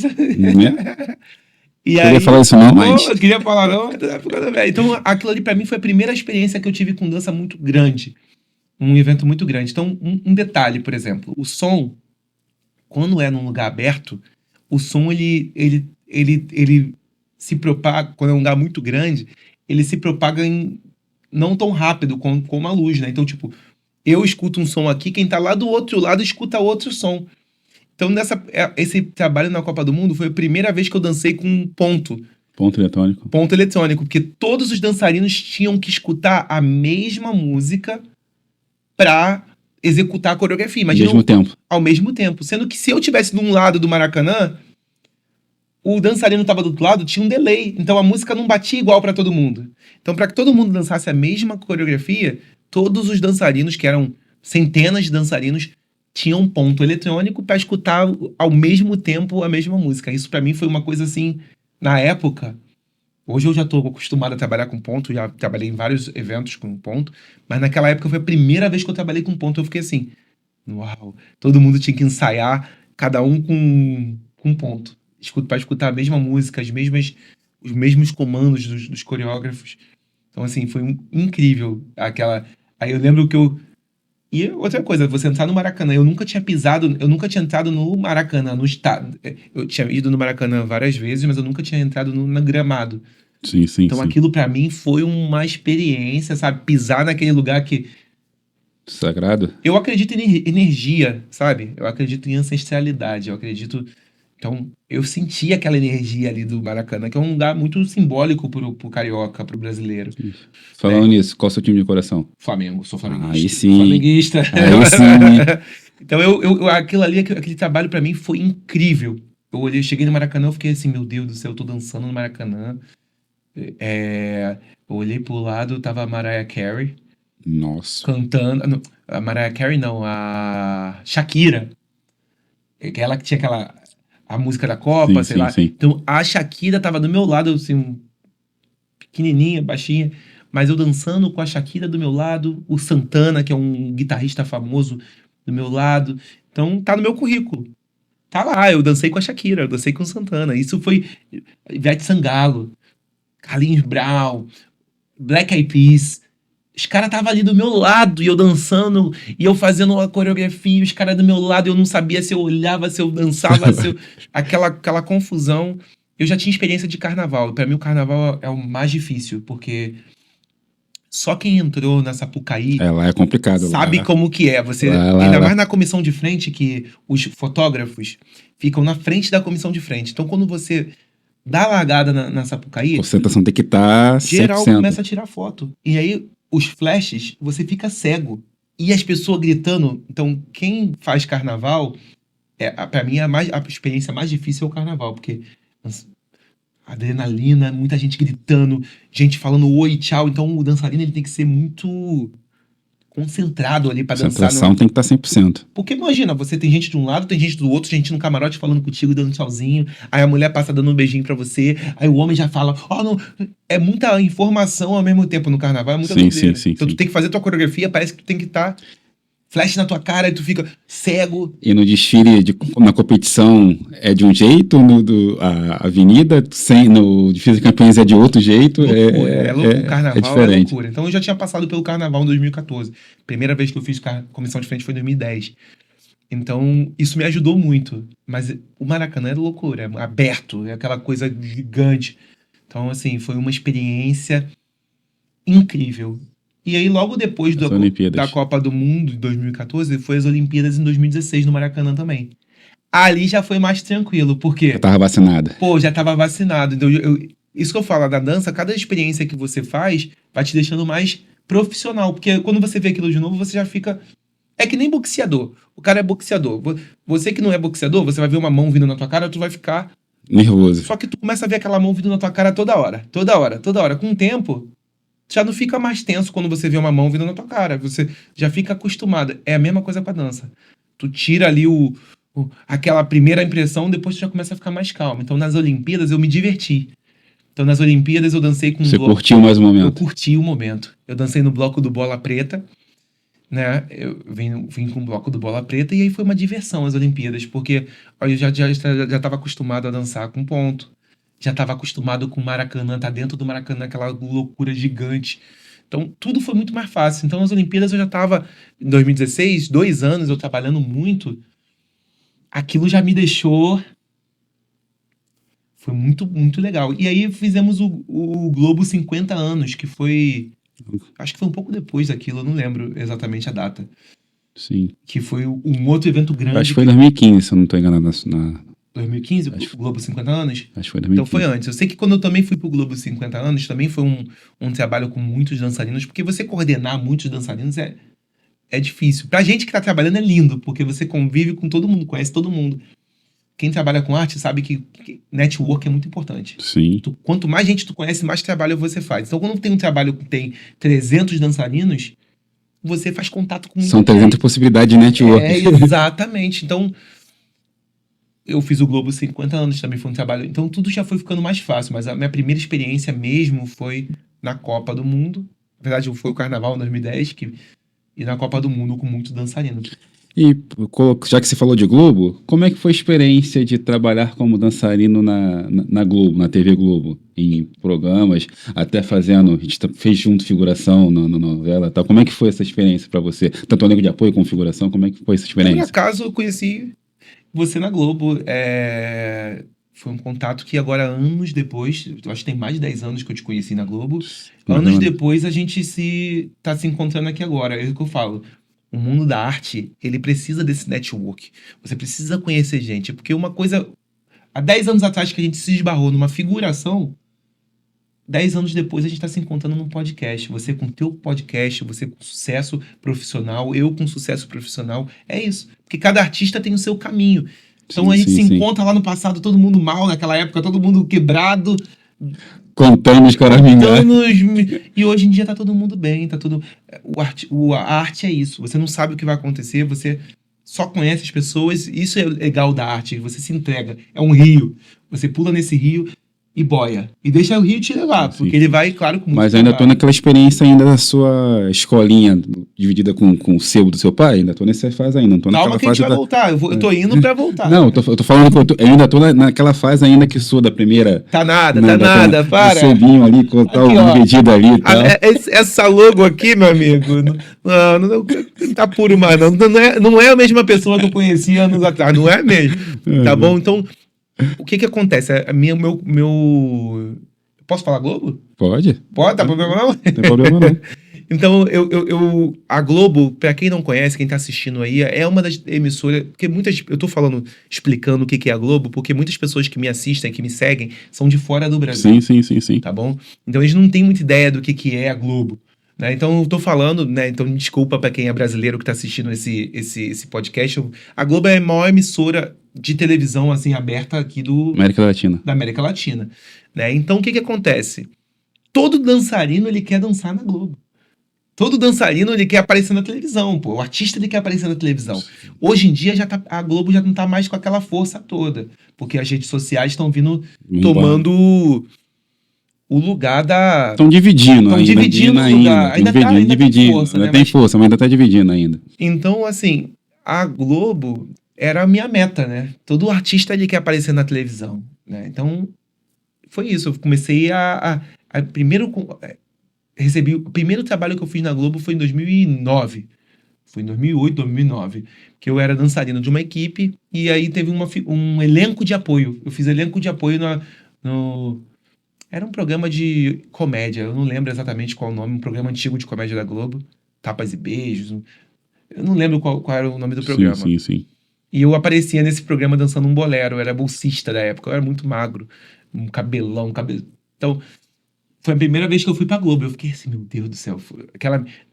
E Eu aí, queria falar isso não, mas... eu queria falar não, mas tá ficando velho. Então, aquilo ali pra mim foi a primeira experiência que eu tive com dança muito grande. Um evento muito grande. Então, um detalhe, por exemplo, o som, quando é num lugar aberto, o som, ele se propaga, quando é um lugar muito grande, ele se propaga não tão rápido como a luz, né? Então, tipo, eu escuto um som aqui, quem tá lá do outro lado escuta outro som. Então, esse trabalho na Copa do Mundo foi a primeira vez que eu dancei com um ponto eletrônico, porque todos os dançarinos tinham que escutar a mesma música pra executar a coreografia. Imagina, ao mesmo tempo. Sendo que se eu tivesse de um lado do Maracanã, o dançarino estava do outro lado, tinha um delay. Então a música não batia igual pra todo mundo. Então, para que todo mundo dançasse a mesma coreografia, todos os dançarinos, que eram centenas de dançarinos, tinham um ponto eletrônico para escutar ao mesmo tempo a mesma música. Isso pra mim foi uma coisa assim, na época. Hoje eu já tô acostumado a trabalhar com ponto, já trabalhei em vários eventos com ponto, mas naquela época foi a primeira vez que eu trabalhei com ponto. Eu fiquei assim, uau, todo mundo tinha que ensaiar, cada um com ponto. Para escutar a mesma música, os mesmos comandos dos coreógrafos. Então, assim, foi incrível aquela... Aí eu lembro que E outra coisa, você entrar no Maracanã, eu nunca tinha entrado no Maracanã, no estado. Eu tinha ido no Maracanã várias vezes, mas eu nunca tinha entrado no gramado. Sim. Então aquilo pra mim foi uma experiência, sabe? Pisar naquele lugar que... Sagrado. Eu acredito em energia, sabe? Eu acredito em ancestralidade, eu acredito... Então, eu senti aquela energia ali do Maracanã, que é um lugar muito simbólico pro carioca, pro brasileiro. Falando nisso, qual é o seu time de coração? Flamengo, sou flamenguista. Aí sim. Flamenguista. Aí sim. Então, aquilo ali, aquele trabalho pra mim foi incrível. Eu cheguei no Maracanã, eu fiquei assim, meu Deus do céu, eu tô dançando no Maracanã. Eu olhei pro lado, tava a Mariah Carey. Nossa. Cantando. Não, a Mariah Carey não, a Shakira. Ela que tinha a música da Copa, sei lá. Sim. Então, a Shakira tava do meu lado, assim, pequenininha, baixinha, mas eu dançando com a Shakira do meu lado, o Santana, que é um guitarrista famoso, do meu lado. Então, tá no meu currículo. Tá lá, eu dancei com a Shakira, eu dancei com o Santana. Isso foi Ivete Sangalo, Carlinhos Brown, Black Eyed Peas. Os caras estavam ali do meu lado, e eu dançando, e eu fazendo uma coreografia, e os caras do meu lado, eu não sabia se eu olhava, se eu dançava, aquela confusão. Eu já tinha experiência de carnaval, e pra mim o carnaval é o mais difícil, porque só quem entrou na Sapucaí lá é complicado. sabe como que é. Você, ainda mais na comissão de frente, que os fotógrafos ficam na frente da comissão de frente. Então, quando você dá a largada na Sapucaí, a concentração tem que estar 100%. Geral começa a tirar foto. E aí, os flashes, você fica cego. E as pessoas gritando. Então, quem faz carnaval, pra mim, a experiência mais difícil é o carnaval, porque adrenalina, muita gente gritando, gente falando oi, tchau. Então, o dançarino ele tem que ser muito concentrado ali pra dançar. A concentração tem que estar 100%. Porque imagina, você tem gente de um lado, tem gente do outro, gente no camarote falando contigo, dando tchauzinho, aí a mulher passa dando um beijinho pra você, aí o homem já fala, não, é muita informação ao mesmo tempo no carnaval, é muita doideira. Então tu tem que fazer tua coreografia, parece que tu tem que estar flash na tua cara e tu fica cego. E no desfile, na competição, é de um jeito, a avenida, no desfile de campeões é de outro jeito. O carnaval é diferente. É loucura. Então eu já tinha passado pelo carnaval em 2014. Primeira vez que eu fiz comissão de frente foi em 2010. Então isso me ajudou muito. Mas o Maracanã é loucura, é aberto, é aquela coisa gigante. Então assim, foi uma experiência incrível. E aí, logo depois da Copa do Mundo de 2014, foi as Olimpíadas em 2016 no Maracanã também. Ali já foi mais tranquilo, porque... Já tava vacinado. Já tava vacinado. Então, isso que eu falo da dança, cada experiência que você faz vai te deixando mais profissional. Porque quando você vê aquilo de novo, você já fica... É que nem boxeador. O cara é boxeador. Você que não é boxeador, você vai ver uma mão vindo na tua cara, tu vai ficar... nervoso. Só que tu começa a ver aquela mão vindo na tua cara toda hora. Com o tempo... já não fica mais tenso quando você vê uma mão vindo na tua cara. Você já fica acostumado. É a mesma coisa com a dança. Tu tira ali aquela primeira impressão, depois tu já começa a ficar mais calmo. Então, nas Olimpíadas, eu me diverti. Então, nas Olimpíadas, eu dancei com... Você curtiu mais o Eu momento? curti o momento. Eu dancei no bloco do Bola Preta, né? Eu vim com o bloco do Bola Preta e aí foi uma diversão as Olimpíadas, porque ó, eu já estava acostumado a dançar com ponto, já estava acostumado com o Maracanã, tá dentro do Maracanã, aquela loucura gigante. Então, tudo foi muito mais fácil. Então, as Olimpíadas eu já estava, em 2016, 2 anos eu trabalhando muito, aquilo já me deixou... Foi muito, muito legal. E aí fizemos o Globo 50 anos, que foi... Acho que foi um pouco depois daquilo, eu não lembro exatamente a data. Sim. Que foi um outro evento grande. Acho que foi em 2015, se eu não estou enganado. 2015, o Globo 50 anos? Acho que foi 2015. Então foi antes. Eu sei que quando eu também fui pro Globo 50 anos, também foi um trabalho com muitos dançarinos, porque você coordenar muitos dançarinos é difícil. Pra gente que tá trabalhando é lindo, porque você convive com todo mundo, conhece todo mundo. Quem trabalha com arte sabe que network é muito importante. Sim. Quanto mais gente tu conhece, mais trabalho você faz. Então, quando tem um trabalho que tem 300 dançarinos, você faz contato com... São 300 possibilidades de network. Exatamente. Então, eu fiz o Globo 50 anos, também foi um trabalho... Então, tudo já foi ficando mais fácil. Mas a minha primeira experiência mesmo foi na Copa do Mundo. Na verdade, foi o Carnaval em 2010, e na Copa do Mundo com muito dançarino. E já que você falou de Globo, como é que foi a experiência de trabalhar como dançarino na Globo, na TV Globo? Em programas, até fazendo, a gente fez junto figuração na novela e tal. Como é que foi essa experiência para você? Tanto o elenco de apoio como figuração, como é que foi essa Por experiência? acaso, eu conheci você na Globo. Foi um contato que agora, anos depois, eu acho que tem mais de 10 anos que eu te conheci na Globo. Anos depois, a gente tá se encontrando aqui agora. É o que eu falo. O mundo da arte, ele precisa desse network. Você precisa conhecer gente. Porque uma coisa... Há 10 anos atrás que a gente se esbarrou numa figuração, 10 anos depois a gente está se encontrando num podcast. Você com teu podcast, você com sucesso profissional, eu com sucesso profissional. É isso. Porque cada artista tem o seu caminho. Então Sim, a gente sim, se sim. encontra lá no passado, todo mundo mal naquela época, todo mundo quebrado. Contando os caraminhos. E hoje em dia tá todo mundo bem, tá tudo... A arte é isso. Você não sabe o que vai acontecer, você só conhece as pessoas. Isso é legal da arte, você se entrega. É um rio. Você pula nesse rio e boia. E deixa o rio te levar, Sim. porque ele vai, claro, com muito Mas ainda tô trabalho. naquela experiência ainda da sua escolinha dividida com o sebo do seu pai. Ainda tô nessa fase ainda. Não tô Calma naquela que a gente fase vai voltar. Eu tô indo pra voltar. Não, eu tô falando que eu ainda tô naquela fase ainda que sou da primeira... Tá nada, para. O sebinho ali, cortar Aqui, o ó. medido ali e tal. Essa logo aqui, meu amigo, não tá puro mais, não. Não é a mesma pessoa que eu conhecia anos atrás, não é mesmo. Tá bom? Então, o que acontece? Posso falar Globo? Pode, Pode, tá problema não? não tem problema não. Então, a Globo, pra quem não conhece, quem tá assistindo aí, é uma das emissoras, porque eu tô explicando o que é a Globo, porque muitas pessoas que me assistem, que me seguem, são de fora do Brasil. Sim. Tá bom? Então eles não têm muita ideia do que é a Globo. Né? Então eu tô falando, né? Então desculpa pra quem é brasileiro que tá assistindo esse podcast. A Globo é a maior emissora de televisão, assim, aberta aqui América Latina. da América Latina. Né? Então o que acontece? Todo dançarino, ele quer dançar na Globo. Todo dançarino, ele quer aparecer na televisão, pô. O artista, ele quer aparecer na televisão. Hoje em dia, a Globo já não tá mais com aquela força toda. Porque as redes sociais estão vindo tomando o lugar da... Estão dividindo ainda. Estão dividindo o lugar. Ainda tem força, ainda né? tem força, mas ainda tá dividindo ainda. Então, assim, a Globo era a minha meta, né? Todo artista, ele quer aparecer na televisão, né? Então, foi isso. Eu comecei recebi o primeiro trabalho que eu fiz na Globo foi em 2009. Foi em 2008, 2009. Que eu era dançarino de uma equipe e aí teve um elenco de apoio. Eu fiz elenco de apoio Era um programa de comédia. Eu não lembro exatamente qual o nome. Um programa antigo de comédia da Globo. Tapas e Beijos. Eu não lembro qual era o nome do programa. Sim. E eu aparecia nesse programa dançando um bolero. Eu era bolsista da época. Eu era muito magro. Um cabelão, Então... Foi a primeira vez que eu fui pra Globo. Eu fiquei assim, meu Deus do céu.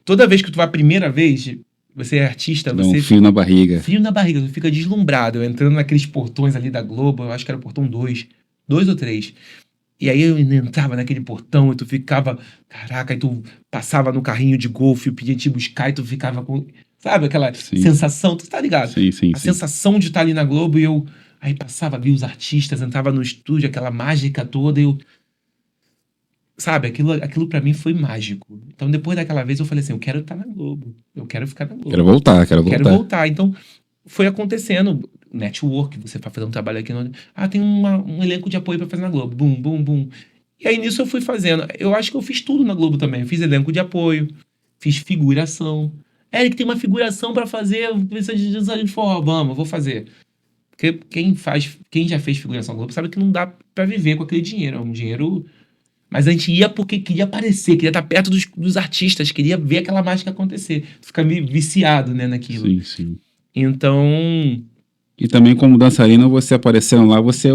Toda vez que tu vai a primeira vez, você é artista, Dá você... um frio na barriga. Frio na barriga, tu fica deslumbrado. Eu entrando naqueles portões ali da Globo, eu acho que era o portão 2. 2 ou 3. E aí eu entrava naquele portão e tu ficava, caraca, e tu passava no carrinho de golfe, eu pedia te buscar e tu ficava com, sabe, aquela Sim. sensação, tu tá ligado? Sim. A sensação de estar ali na Globo e eu aí passava, via os artistas, entrava no estúdio, aquela mágica toda, eu, sabe, aquilo para mim foi mágico. Então depois daquela vez eu falei assim, eu quero estar na Globo, eu quero ficar na Globo. Quero voltar. Quero voltar. Então, foi acontecendo. Network, você vai fazer um trabalho aqui. Tem um elenco de apoio para fazer na Globo. Bum, bum, bum. E aí, nisso eu fui fazendo. Eu acho que eu fiz tudo na Globo também. Eu fiz elenco de apoio, fiz figuração. Eric, tem uma figuração para fazer, precisa de forró. Vamos, vou fazer. Porque quem já fez figuração na Globo sabe que não dá para viver com aquele dinheiro. É um dinheiro... Mas a gente ia porque queria aparecer, queria estar perto dos artistas, queria ver aquela mágica acontecer. Fica meio viciado, né, naquilo. Sim. Então, E também como dançarina, você aparecendo lá, você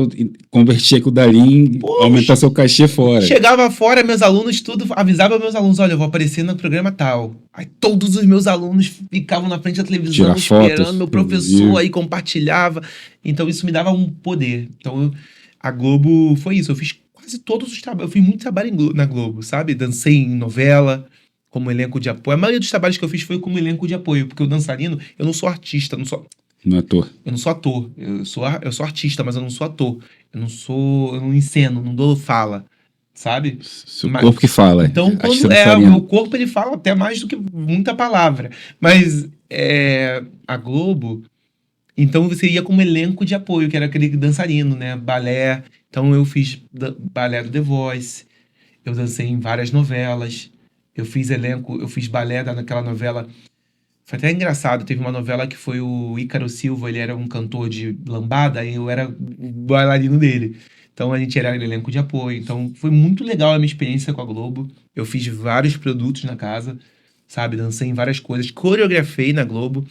convertia com o Dalim, aumentar seu cachê fora. chegava fora, meus alunos, tudo, avisava meus alunos, olha, eu vou aparecer no programa tal. Aí todos os meus alunos ficavam na frente da televisão Tirar esperando fotos, meu professor, aí compartilhava. Então isso me dava um poder. Então a Globo foi isso, eu fiz quase todos os trabalhos, eu fiz muito trabalho na Globo, sabe? Dancei em novela, como elenco de apoio. A maioria dos trabalhos que eu fiz foi como elenco de apoio, porque o dançarino, eu não sou artista, Não é ator. eu não sou ator, eu sou artista, mas eu não sou ator. Eu não enceno, não dou fala, sabe? Seu corpo que fala. Então, Acho que quando você não o faria. meu corpo ele fala até mais do que muita palavra. Mas a Globo, então você ia como elenco de apoio, que era aquele dançarino, né? Balé. Então eu fiz balé do The Voice, eu dancei em várias novelas, eu fiz balé naquela novela. Foi até engraçado, teve uma novela que foi o Ícaro Silva, ele era um cantor de lambada e eu era o bailarino dele. Então a gente era elenco de apoio. Então foi muito legal a minha experiência com a Globo. Eu fiz vários produtos na casa, sabe? Dancei em várias coisas, coreografei na Globo.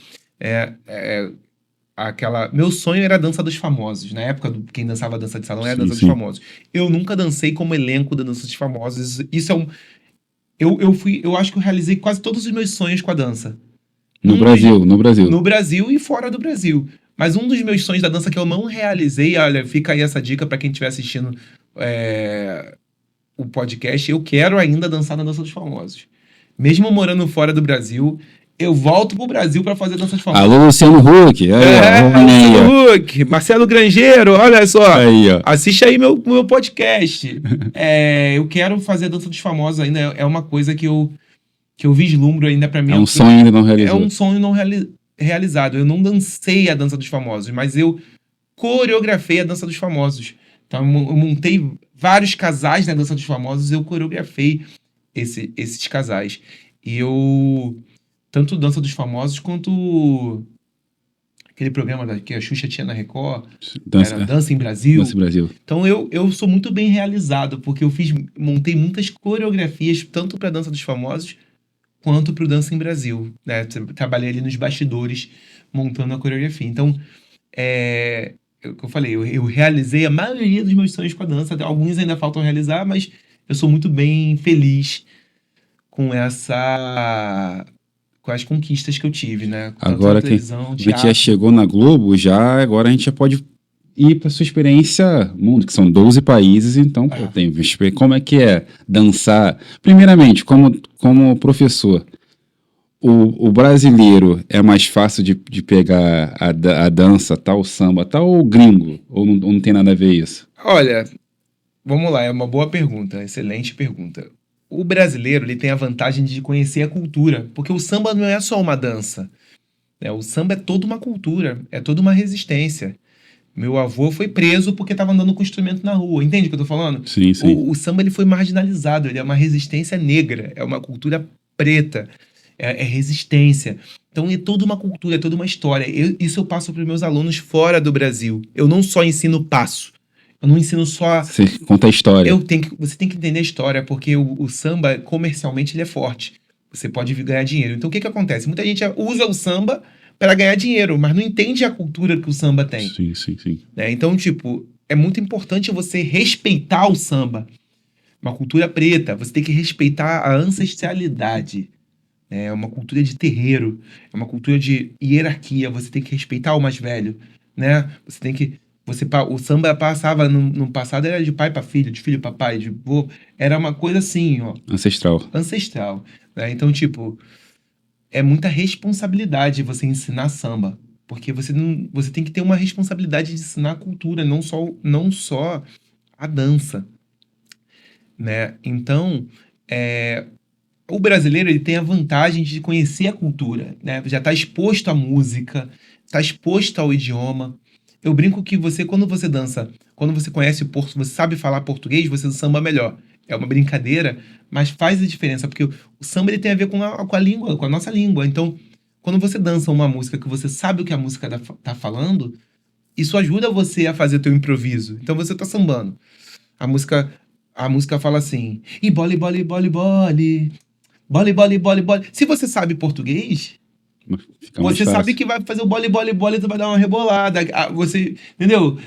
Meu sonho era a dança dos famosos. Na época, quem dançava a dança de salão era a dança dos famosos. Eu nunca dancei como elenco da dança dos famosos. Isso é um... Eu acho que eu realizei quase todos os meus sonhos com a dança. No Brasil. No Brasil e fora do Brasil. Mas um dos meus sonhos da dança que eu não realizei, olha, fica aí essa dica para quem estiver assistindo o podcast, eu quero ainda dançar na dança dos famosos. Mesmo morando fora do Brasil, eu volto pro Brasil para fazer dança dos famosos. Alô, Luciano Huck. Luciano Huck, Marcelo Grangeiro, olha só. Aí, ó. Assiste aí meu podcast. Eu quero fazer a dança dos famosos ainda, é uma coisa que eu vislumbro ainda pra mim. É um sonho ainda não realizado. É um sonho não realizado. Eu não dancei a dança dos famosos, mas eu coreografei a dança dos famosos. Então eu montei vários casais na dança dos famosos, eu coreografei esses casais. E eu tanto dança dos famosos quanto aquele programa que a Xuxa tinha na Record, era Dança em Brasil. Dança em Brasil. Então eu sou muito bem realizado, porque montei muitas coreografias, tanto para Dança dos Famosos, quanto para o Dança em Brasil, né? Trabalhei ali nos bastidores, montando a coreografia. Então, eu falei, eu realizei a maioria dos meus sonhos com a dança, alguns ainda faltam realizar, mas eu sou muito bem feliz com com as conquistas que eu tive, né? Agora que a gente já chegou na Globo, agora a gente já pode ir para sua experiência mundo, que são 12 países, então como é que é dançar? Primeiramente, como professor, o brasileiro é mais fácil de pegar a dança, tal, o samba, tal, ou o gringo? Ou não tem nada a ver isso? Olha, vamos lá, é uma boa pergunta, excelente pergunta. O brasileiro ele tem a vantagem de conhecer a cultura, porque o samba não é só uma dança, né? O samba é toda uma cultura, é toda uma resistência. Meu avô foi preso porque estava andando com instrumento na rua. Entende o que eu tô falando? Sim. O samba ele foi marginalizado, ele é uma resistência negra, é uma cultura preta, é resistência. Então é toda uma cultura, é toda uma história. Isso eu passo para os meus alunos fora do Brasil. Eu não só ensino passo, eu não ensino só... Você conta a história. Você tem que entender a história, porque o samba, comercialmente, ele é forte. Você pode ganhar dinheiro. Então o que acontece? Muita gente usa o samba para ganhar dinheiro, mas não entende a cultura que o samba tem. Sim. Né? Então, é muito importante você respeitar o samba. Uma cultura preta, você tem que respeitar a ancestralidade. Né? É uma cultura de terreiro, é uma cultura de hierarquia, você tem que respeitar o mais velho. Né? Você tem que O samba passava no passado, era de pai para filho, de filho para pai, de vô. Era uma coisa assim, ó, Ancestral. ancestral, né? Então, tipo, é muita responsabilidade você ensinar samba. Porque você tem que ter uma responsabilidade de ensinar a cultura, não só a dança, né? Então, o brasileiro ele tem a vantagem de conhecer a cultura, né? Já está exposto à música, está exposto ao idioma. Eu brinco que quando você dança, quando você conhece você sabe falar português, você samba melhor. É uma brincadeira, mas faz a diferença, porque o samba ele tem a ver com a língua, com a nossa língua. Então, quando você dança uma música que você sabe o que a música tá falando, isso ajuda você a fazer o teu improviso. Então você tá sambando. A música, a música fala assim: "E bole, bole, bole, bole. Bole, bole, bole, bole". Se você sabe português, Fica mais você fácil. sabe que vai fazer o bole, bole, bole, tu vai dar uma rebolada. Você, entendeu?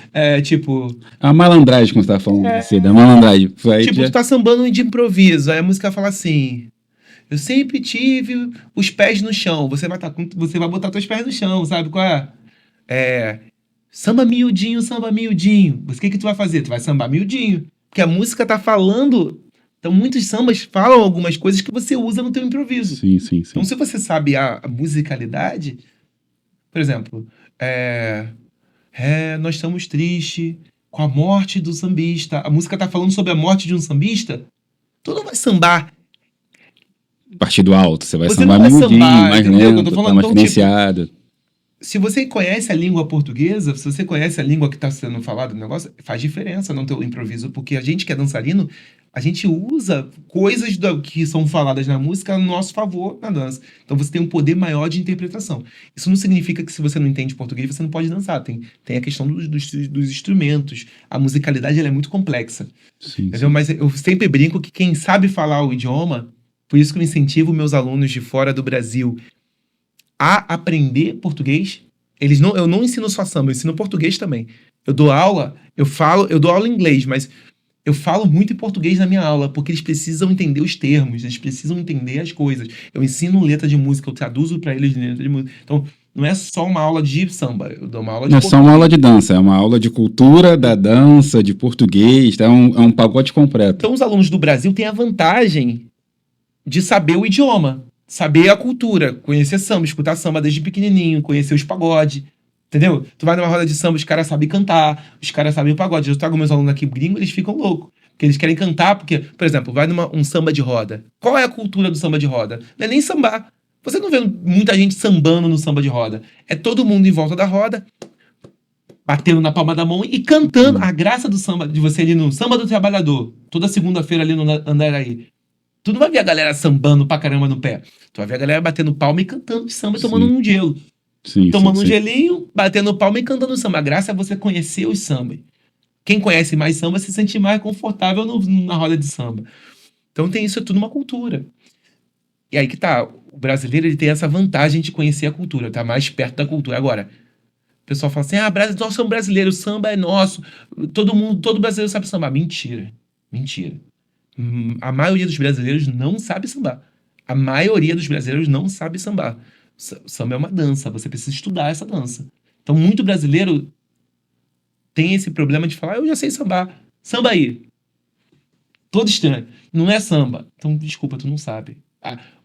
Tipo, A malandragem, como você tava falando, da malandragem. Aí tu tá sambando de improviso. Aí a música fala assim: "Eu sempre tive os pés no chão". Você vai botar teus pés no chão, sabe qual é? É, samba miudinho, samba miudinho. O que tu vai fazer? Tu vai sambar miudinho. Porque a música tá falando. Então, muitos sambas falam algumas coisas que você usa no teu improviso. Sim, sim, sim. Então, se você sabe a musicalidade, por exemplo, nós estamos tristes com a morte do sambista. A música tá falando sobre a morte de um sambista. Tu não vai sambar. Partido alto, você vai Você sambar não vai miudinho, sambar, mais entendeu o que eu lento, tô tá falando? mais Então, tipo, cadenciado. se você conhece a língua portuguesa, se você conhece a língua que está sendo falada no negócio, faz diferença no teu improviso, porque a gente que é dançarino, a gente usa coisas que são faladas na música a nosso favor na dança. Então você tem um poder maior de interpretação. Isso não significa que se você não entende português, você não pode dançar. Tem a questão dos instrumentos. A musicalidade ela é muito complexa. Sim, Entendeu? sim. Mas eu sempre brinco que quem sabe falar o idioma, por isso que eu incentivo meus alunos de fora do Brasil a aprender português. Eu não ensino só samba, eu ensino português também. Eu dou aula, eu dou aula em inglês, mas eu falo muito em português na minha aula, porque eles precisam entender os termos, eles precisam entender as coisas. Eu ensino letra de música, eu traduzo para eles letra de música. Então, não é só uma aula de samba, eu dou uma aula de Não é português. só uma aula de dança, é uma aula de cultura da dança, de português, tá? É um pacote completo. Então, os alunos do Brasil têm a vantagem de saber o idioma, saber a cultura, conhecer samba, escutar samba desde pequenininho, conhecer os pagodes, entendeu? Tu vai numa roda de samba, os caras sabem cantar, os caras sabem o pagode. Eu trago meus alunos aqui gringos, eles ficam loucos, porque eles querem cantar, porque, por exemplo, vai um samba de roda. Qual é a cultura do samba de roda? Não é nem sambar. Você não vê muita gente sambando no samba de roda. É todo mundo em volta da roda, batendo na palma da mão e cantando. A graça do samba, de você ir no Samba do Trabalhador, toda segunda-feira ali no Andaraí. Tu não vai ver a galera sambando pra caramba no pé. Tu vai ver a galera batendo palma e cantando de samba e tomando um gelo. Sim, Tomando sim, um sim. gelinho, batendo palma e cantando samba. A graça é você conhecer os sambas. Quem conhece mais samba se sente mais confortável na roda de samba. Então tem isso, é tudo uma cultura. E aí que tá, o brasileiro ele tem essa vantagem de conhecer a cultura, tá mais perto da cultura. Agora, o pessoal fala assim, nós somos brasileiros, o samba é nosso, todo brasileiro sabe sambar. Mentira, mentira. A maioria dos brasileiros não sabe sambar. A maioria dos brasileiros não sabe sambar. Samba é uma dança, você precisa estudar essa dança. Então, muito brasileiro tem esse problema de falar, eu já sei sambar. Samba aí. Todo estranho. Não é samba. Então, desculpa, tu não sabe.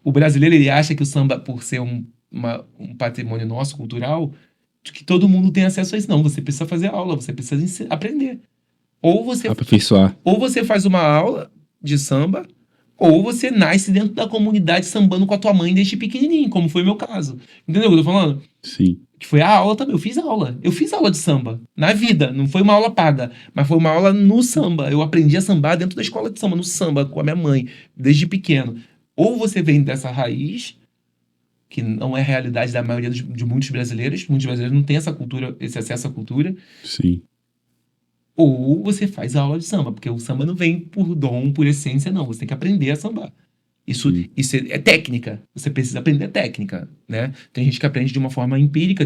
O brasileiro, ele acha que o samba, por ser um patrimônio nosso, cultural, que todo mundo tem acesso a isso. Não, você precisa fazer aula, você precisa aprender. Ou você faz uma aula de samba, ou você nasce dentro da comunidade sambando com a tua mãe desde pequenininho, como foi o meu caso. Entendeu o que eu tô falando? Sim. Que foi a aula também. Eu fiz aula de samba na vida. Não foi uma aula paga, mas foi uma aula no samba. Eu aprendi a sambar dentro da escola de samba, no samba, com a minha mãe, desde pequeno. Ou você vem dessa raiz, que não é a realidade da maioria de muitos brasileiros. Muitos brasileiros não têm essa cultura, esse acesso à cultura. Sim. Ou você faz a aula de samba, porque o samba não vem por dom, por essência, não. Você tem que aprender a sambar. Isso é técnica. Você precisa aprender técnica, né? Tem gente que aprende de uma forma empírica,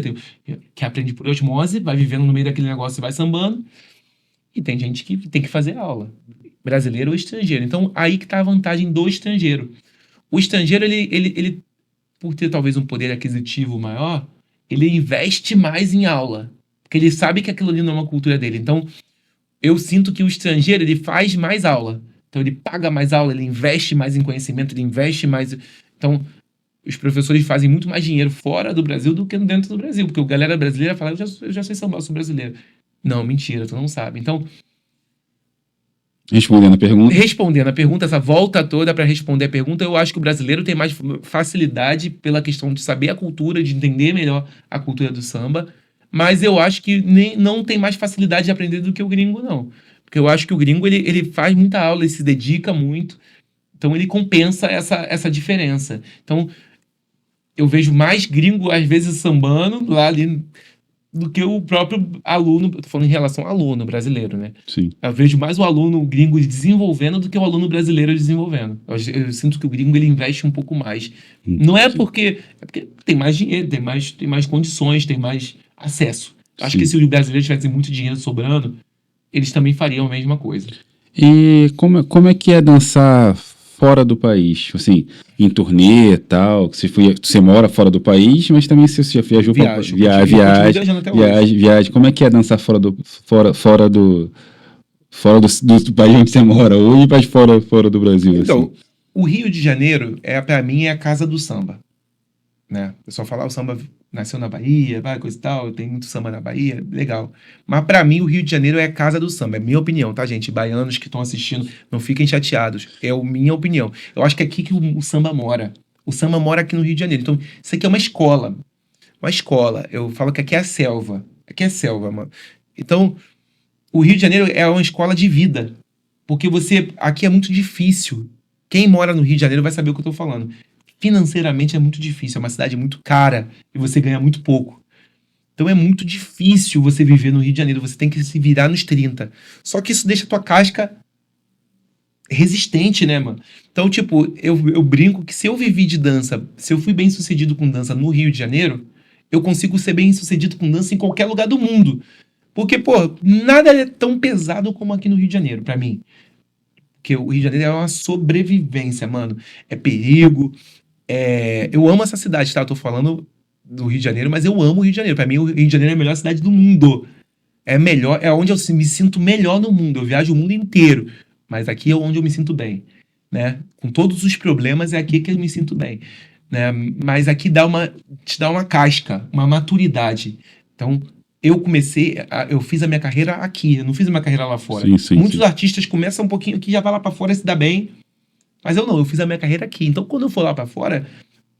que aprende por osmose, vai vivendo no meio daquele negócio e vai sambando. E tem gente que tem que fazer aula. Brasileiro ou estrangeiro. Então, aí que tá a vantagem do estrangeiro. O estrangeiro, ele por ter talvez um poder aquisitivo maior, ele investe mais em aula. porque ele sabe que aquilo ali não é uma cultura dele. Então, eu sinto que o estrangeiro, ele faz mais aula. Então, ele paga mais aula, ele investe mais em conhecimento, ele investe mais... Então, os professores fazem muito mais dinheiro fora do Brasil do que dentro do Brasil, porque a galera brasileira fala, eu já sei samba, eu sou brasileiro. Não, mentira, tu não sabe. Então, Respondendo a pergunta. respondendo a pergunta, essa volta toda para responder a pergunta, eu acho que o brasileiro tem mais facilidade pela questão de saber a cultura, de entender melhor a cultura do samba, mas eu acho que não tem mais facilidade de aprender do que o gringo, não. Porque eu acho que o gringo, ele faz muita aula, ele se dedica muito, então ele compensa essa diferença. Então, eu vejo mais gringo, às vezes, sambando lá ali do que o próprio aluno, tô falando em relação ao aluno brasileiro, né? Sim. Eu vejo mais o aluno gringo desenvolvendo do que o aluno brasileiro desenvolvendo. Eu sinto que o gringo, ele investe um pouco mais. Não é Sim. porque... É porque tem mais dinheiro, tem mais condições, tem mais acesso. Acho Sim. que se os brasileiros tivessem muito dinheiro sobrando, eles também fariam a mesma coisa. E como é que é dançar fora do país? Assim, em turnê e tal, você mora fora do país, mas também você já viajou para Viajo. Continuo viajando até hoje. viagem. Como é que é dançar fora do país onde você mora hoje, mas fora do Brasil? Então, assim? o Rio de Janeiro, para mim, é a casa do samba. Né? O pessoal fala, o samba nasceu na Bahia, coisa e tal, tem muito samba na Bahia, legal. Mas pra mim, o Rio de Janeiro é a casa do samba, é minha opinião, tá, gente? Baianos que estão assistindo, não fiquem chateados, é a minha opinião. Eu acho que é aqui que o samba mora. O samba mora aqui no Rio de Janeiro. Então, isso aqui é uma escola. Uma escola. Eu falo que aqui é a selva. Aqui é selva, mano. Então, o Rio de Janeiro é uma escola de vida. Porque aqui é muito difícil. Quem mora no Rio de Janeiro vai saber o que eu tô falando. Financeiramente é muito difícil, é uma cidade muito cara e você ganha muito pouco. Então é muito difícil você viver no Rio de Janeiro, você tem que se virar nos 30. Só que isso deixa a tua casca resistente, né, mano? Então, tipo, eu brinco que se eu vivi de dança, se eu fui bem sucedido com dança no Rio de Janeiro, eu consigo ser bem sucedido com dança em qualquer lugar do mundo. Porque, pô, nada é tão pesado como aqui no Rio de Janeiro, pra mim. Porque o Rio de Janeiro é uma sobrevivência, mano. É perigo. Eu amo essa cidade, tá? Eu tô falando do Rio de Janeiro, mas eu amo o Rio de Janeiro. Pra mim, o Rio de Janeiro é a melhor cidade do mundo. É melhor, é onde eu me sinto melhor no mundo. Eu viajo o mundo inteiro, mas aqui é onde eu me sinto bem, né? Com todos os problemas, é aqui que eu me sinto bem, né? Mas aqui te dá uma casca, uma maturidade. Então, eu fiz a minha carreira aqui, eu não fiz a minha carreira lá fora. Sim, Muitos sim. artistas começam um pouquinho aqui, já vai lá pra fora e se dá bem. Mas eu não, eu fiz a minha carreira aqui. Então, quando eu for lá pra fora,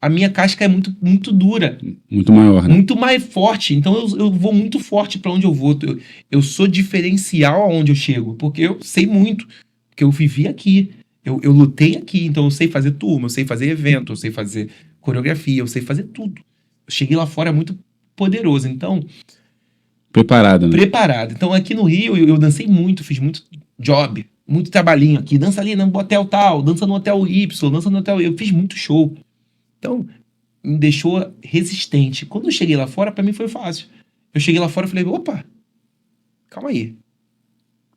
a minha casca é muito, muito dura. Muito maior, né? Muito mais forte. Então, eu vou muito forte pra onde eu vou. Eu sou diferencial aonde eu chego, porque eu sei muito. Porque eu vivi aqui. Eu lutei aqui. Então, eu sei fazer turma, eu sei fazer evento, eu sei fazer coreografia, eu sei fazer tudo. Eu cheguei lá fora muito poderoso. Então, Preparado, né? preparado. Então, aqui no Rio, eu dancei muito, fiz muito job, muito trabalhinho aqui. Dança ali no hotel tal, dança no hotel Y, dança no hotel... Eu fiz muito show. Então, me deixou resistente. Quando eu cheguei lá fora, pra mim foi fácil. Eu cheguei lá fora e falei, opa, calma aí.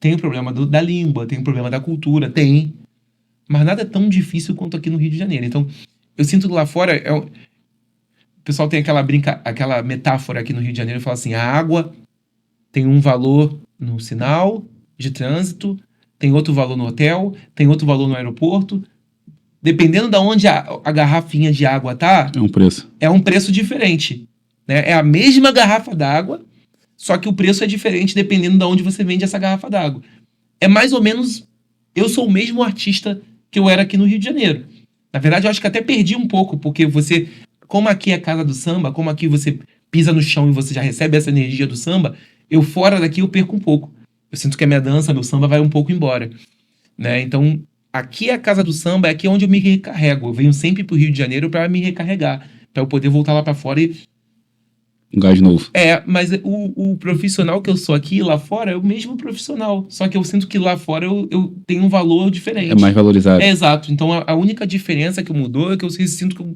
Tem o problema da língua, tem o problema da cultura, tem. Mas nada é tão difícil quanto aqui no Rio de Janeiro. Então, eu sinto que lá fora... O pessoal tem aquela metáfora aqui no Rio de Janeiro, fala assim, a água tem um valor no sinal de trânsito, tem outro valor no hotel, tem outro valor no aeroporto. Dependendo de onde a garrafinha de água tá, É um preço. é um preço diferente. Né? É a mesma garrafa d'água, só que o preço é diferente dependendo de onde você vende essa garrafa d'água. É mais ou menos... Eu sou o mesmo artista que eu era aqui no Rio de Janeiro. Na verdade, eu acho que até perdi um pouco, porque você... Como aqui é a casa do samba, como aqui você pisa no chão e você já recebe essa energia do samba, eu fora daqui eu perco um pouco. Eu sinto que a minha dança, meu samba vai um pouco embora. Né? Então, aqui é a casa do samba, é aqui onde eu me recarrego. Eu venho sempre pro Rio de Janeiro para me recarregar, para eu poder voltar lá para fora e... Um gás novo. Mas o profissional que eu sou aqui, lá fora, é o mesmo profissional. Só que eu sinto que lá fora eu tenho um valor diferente. É mais valorizado. Exato. Então, a única diferença que mudou é que eu sinto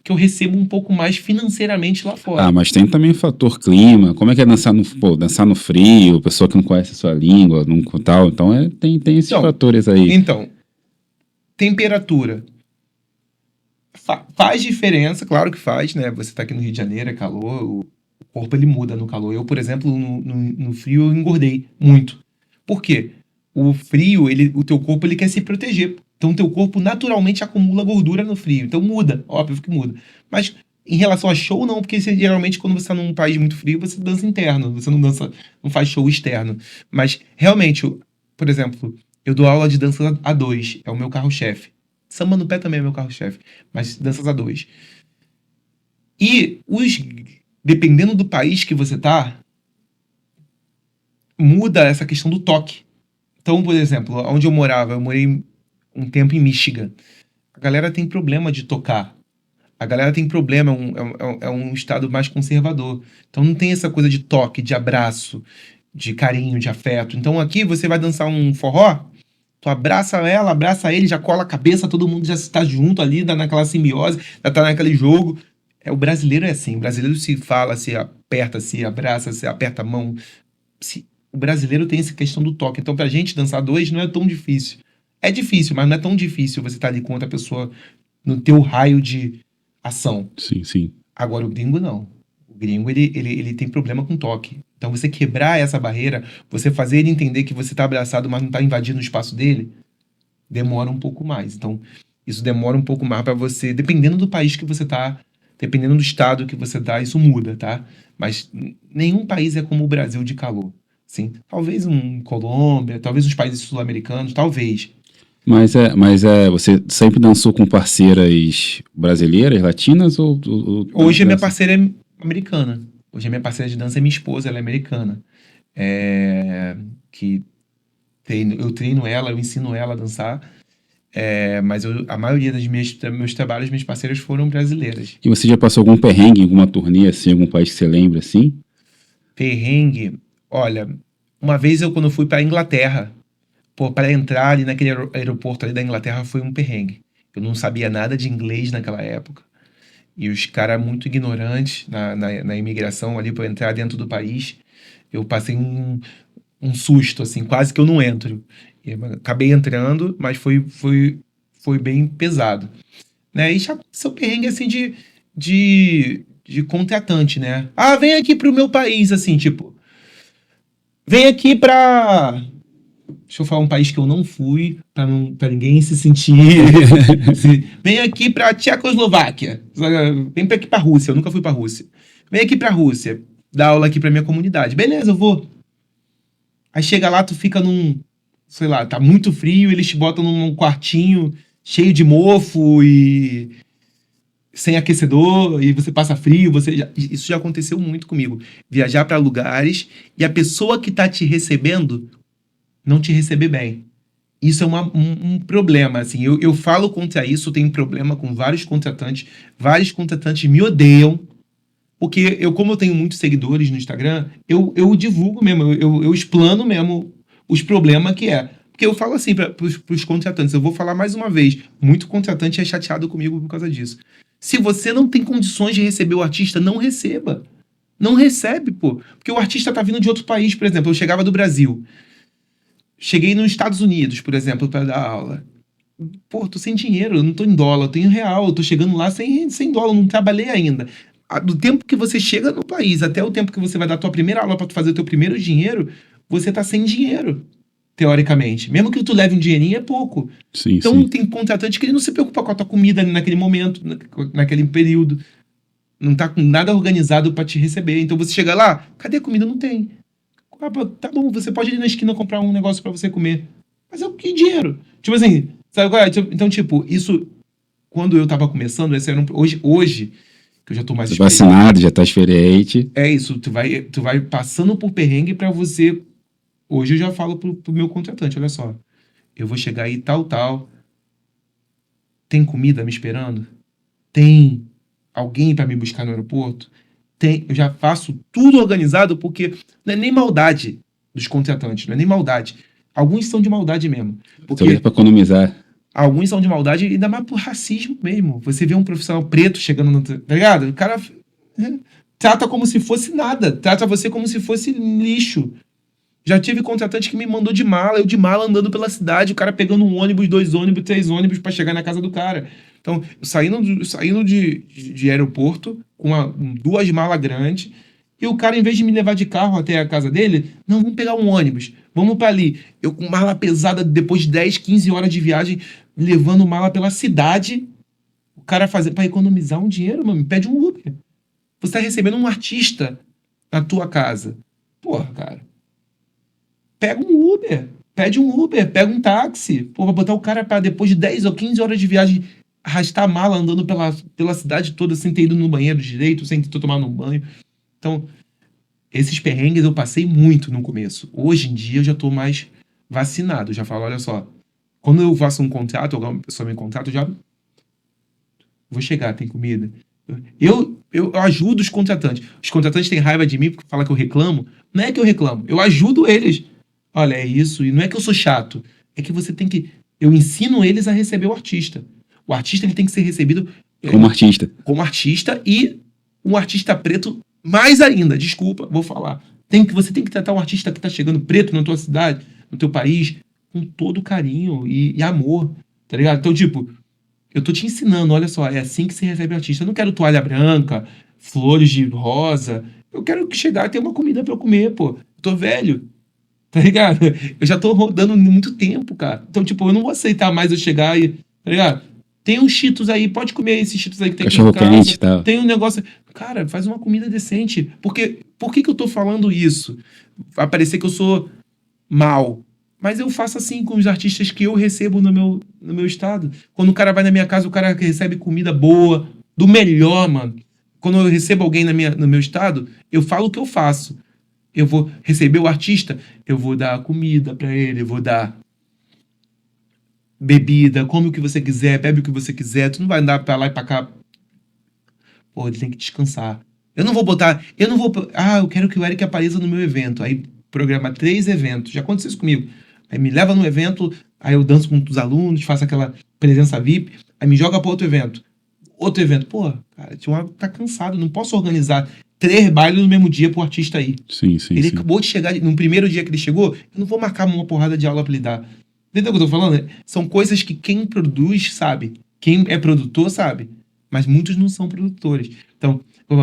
que eu recebo um pouco mais financeiramente lá fora. Ah, mas tem também o fator clima. Como é que é dançar no frio, pessoa que não conhece a sua língua, tal. Então tem esses fatores aí. Então, temperatura. Faz diferença, claro que faz, né? Você tá aqui no Rio de Janeiro, é calor, O corpo, ele muda no calor. Eu, por exemplo, no frio, eu engordei muito. Por quê? O frio, o teu corpo, ele quer se proteger. Então, o teu corpo naturalmente acumula gordura no frio. Então, muda. Óbvio que muda. Mas, em relação a show, não. Porque, geralmente, quando você tá num país muito frio, você dança interno. Você não faz show externo. Mas, realmente, por exemplo, eu dou aula de dança a dois. É o meu carro-chefe. Samba no pé também é meu carro-chefe. Mas, danças a dois. E, dependendo do país que você tá, muda essa questão do toque. Então, por exemplo, onde eu morei um tempo em Michigan. A galera tem problema de tocar. A galera tem problema, é um estado mais conservador. Então não tem essa coisa de toque, de abraço, de carinho, de afeto. Então aqui você vai dançar um forró, tu abraça ela, abraça ele, já cola a cabeça, todo mundo já está junto ali, dá naquela simbiose, já tá naquele jogo. O brasileiro é assim, o brasileiro se fala, se aperta, se abraça, se aperta a mão. O brasileiro tem essa questão do toque. Então pra gente dançar dois não é tão difícil. É difícil, mas não é tão difícil você estar ali com outra pessoa no teu raio de ação. Sim, sim. Agora, o gringo não. O gringo, ele tem problema com toque. Então, você quebrar essa barreira, você fazer ele entender que você tá abraçado, mas não tá invadindo o espaço dele, demora um pouco mais. Então, isso demora um pouco mais pra você, dependendo do país que você tá, dependendo do estado que você tá, isso muda, tá? Mas nenhum país é como o Brasil de calor. Sim, talvez Colômbia, talvez os países sul-americanos, talvez. Mas você sempre dançou com parceiras brasileiras, latinas ou Hoje a minha parceira é americana. Hoje a minha parceira de dança é minha esposa, ela é americana. Eu treino ela, eu ensino ela a dançar. Mas a maioria dos meus trabalhos, minhas parceiras foram brasileiras. E você já passou algum perrengue em alguma turnê, assim, algum país que você lembra, assim? Perrengue, olha, uma vez quando eu fui pra Inglaterra, para entrar ali naquele aeroporto ali da Inglaterra foi um perrengue. Eu não sabia nada de inglês naquela época. E os caras muito ignorantes na imigração ali para entrar dentro do país. Eu passei um susto, assim, quase que eu não entro. Acabei entrando, mas foi bem pesado. Né? E já aconteceu perrengue, assim, de contratante, né? Ah, vem aqui pro meu país, assim, tipo... Vem aqui pra... Deixa eu falar um país que eu não fui, pra ninguém se sentir... Vem aqui pra Tchecoslováquia. Vem aqui pra Rússia, eu nunca fui pra Rússia. Vem aqui pra Rússia, dar aula aqui pra minha comunidade. Beleza, eu vou. Aí chega lá, tu fica sei lá, tá muito frio, eles te botam num quartinho cheio de mofo e... sem aquecedor, e você passa frio, isso já aconteceu muito comigo. Viajar pra lugares e a pessoa que tá te recebendo não te receber bem. Isso é um problema, assim. Eu falo contra isso, eu tenho problema com vários contratantes me odeiam, porque como eu tenho muitos seguidores no Instagram, eu divulgo mesmo, eu explano mesmo os problemas que é. Porque eu falo assim pros contratantes, eu vou falar mais uma vez, muito contratante é chateado comigo por causa disso. Se você não tem condições de receber o artista, não receba. Não recebe, pô. Porque o artista tá vindo de outro país, por exemplo. Eu chegava do Brasil. Cheguei nos Estados Unidos, por exemplo, para dar aula. Pô, tô sem dinheiro, eu não tô em dólar, eu tô em real. Eu tô chegando lá sem dólar, não trabalhei ainda. Do tempo que você chega no país até o tempo que você vai dar a tua primeira aula para tu fazer o teu primeiro dinheiro, você tá sem dinheiro, teoricamente. Mesmo que tu leve um dinheirinho, é pouco. Sim, então sim. Tem contratante que ele não se preocupa com a tua comida naquele momento, naquele período. Não tá com nada organizado para te receber. Então você chega lá, cadê a comida? Não tem. Ah, tá bom, você pode ir na esquina comprar um negócio para você comer. Mas é o que dinheiro? Tipo assim, sabe qual é? Então, tipo, isso, quando eu tava começando, esse era hoje, que eu já tô mais Tô vacinado, já tá experiente. É isso, tu vai passando por perrengue pra você... Hoje eu já falo pro meu contratante, olha só, eu vou chegar aí tal, tem comida me esperando? Tem alguém pra me buscar no aeroporto? Tem, eu já faço tudo organizado, porque não é nem maldade dos contratantes, não é nem maldade. Alguns são de maldade mesmo. Porque pra economizar. Alguns são de maldade, ainda mais por racismo mesmo. Você vê um profissional preto chegando no... Tá ligado? O cara trata como se fosse nada. Trata você como se fosse lixo. Já tive contratante que me mandou de mala, eu de mala andando pela cidade, o cara pegando um ônibus, 2 ônibus, 3 ônibus pra chegar na casa do cara. Então, saindo de aeroporto com 2 malas grandes, E o cara, em vez de me levar de carro até a casa dele, não, vamos pegar um ônibus, vamos pra ali. Eu com mala pesada, depois de 10, 15 horas de viagem, levando mala pela cidade, o cara fazer pra economizar um dinheiro, mano, pede um Uber. Você tá recebendo um artista na tua casa. Porra, cara. Pega um Uber, pede um Uber, pega um táxi. Pô, vai botar o cara pra depois de 10 ou 15 horas de viagem arrastar a mala andando pela cidade toda sem ter ido no banheiro direito, sem ter tomado um banho. Então, esses perrengues eu passei muito no começo. Hoje em dia eu já tô mais vacinado. Eu já falo, olha só, quando eu faço um contrato, alguma pessoa me contrata, eu já vou chegar, tem comida. Eu ajudo os contratantes. Os contratantes têm raiva de mim porque falam que eu reclamo. Não é que eu reclamo, eu ajudo eles. Olha, é isso. E não é que eu sou chato. É que você tem que... Eu ensino eles a receber o artista. O artista ele tem que ser recebido como artista e um artista preto mais ainda. Desculpa, vou falar. Você tem que tratar um artista que está chegando preto na tua cidade, no teu país, com todo carinho e amor, tá ligado? Então, tipo, eu tô te ensinando, olha só, é assim que se recebe artista. Eu não quero toalha branca, flores de rosa. Eu quero chegar e ter uma comida pra eu comer, pô. Eu tô velho, tá ligado? Eu já tô rodando muito tempo, cara. Então, tipo, eu não vou aceitar mais eu chegar e, tá ligado? Tem uns Cheetos aí, pode comer esses Cheetos aí que tem aqui em Cachorro quente e casa. tal. Tem um negócio... Cara, faz uma comida decente. Por que que eu tô falando isso? Vai parecer que eu sou mal. Mas eu faço assim com os artistas que eu recebo no meu estado. Quando o cara vai na minha casa, o cara recebe comida boa, do melhor, mano. Quando eu recebo alguém no meu estado, eu falo o que eu faço. Eu vou receber o artista, eu vou dar comida pra ele, eu vou dar bebida, come o que você quiser, bebe o que você quiser. Tu não vai andar pra lá e pra cá. Pô, ele tem que descansar. Eu não vou. Eu quero que o Eric apareça no meu evento. Aí programa 3 eventos. Já aconteceu isso comigo. Aí me leva no evento, aí eu danço com os alunos, faço aquela presença VIP, aí me joga pra outro evento. Outro evento. Pô, cara, tá cansado, não posso organizar 3 bailes no mesmo dia pro artista aí. Sim. Ele acabou de chegar, no primeiro dia que ele chegou, eu não vou marcar uma porrada de aula pra ele dar. Entendeu o que eu tô falando? São coisas que quem produz sabe. Quem é produtor sabe. Mas muitos não são produtores. Então,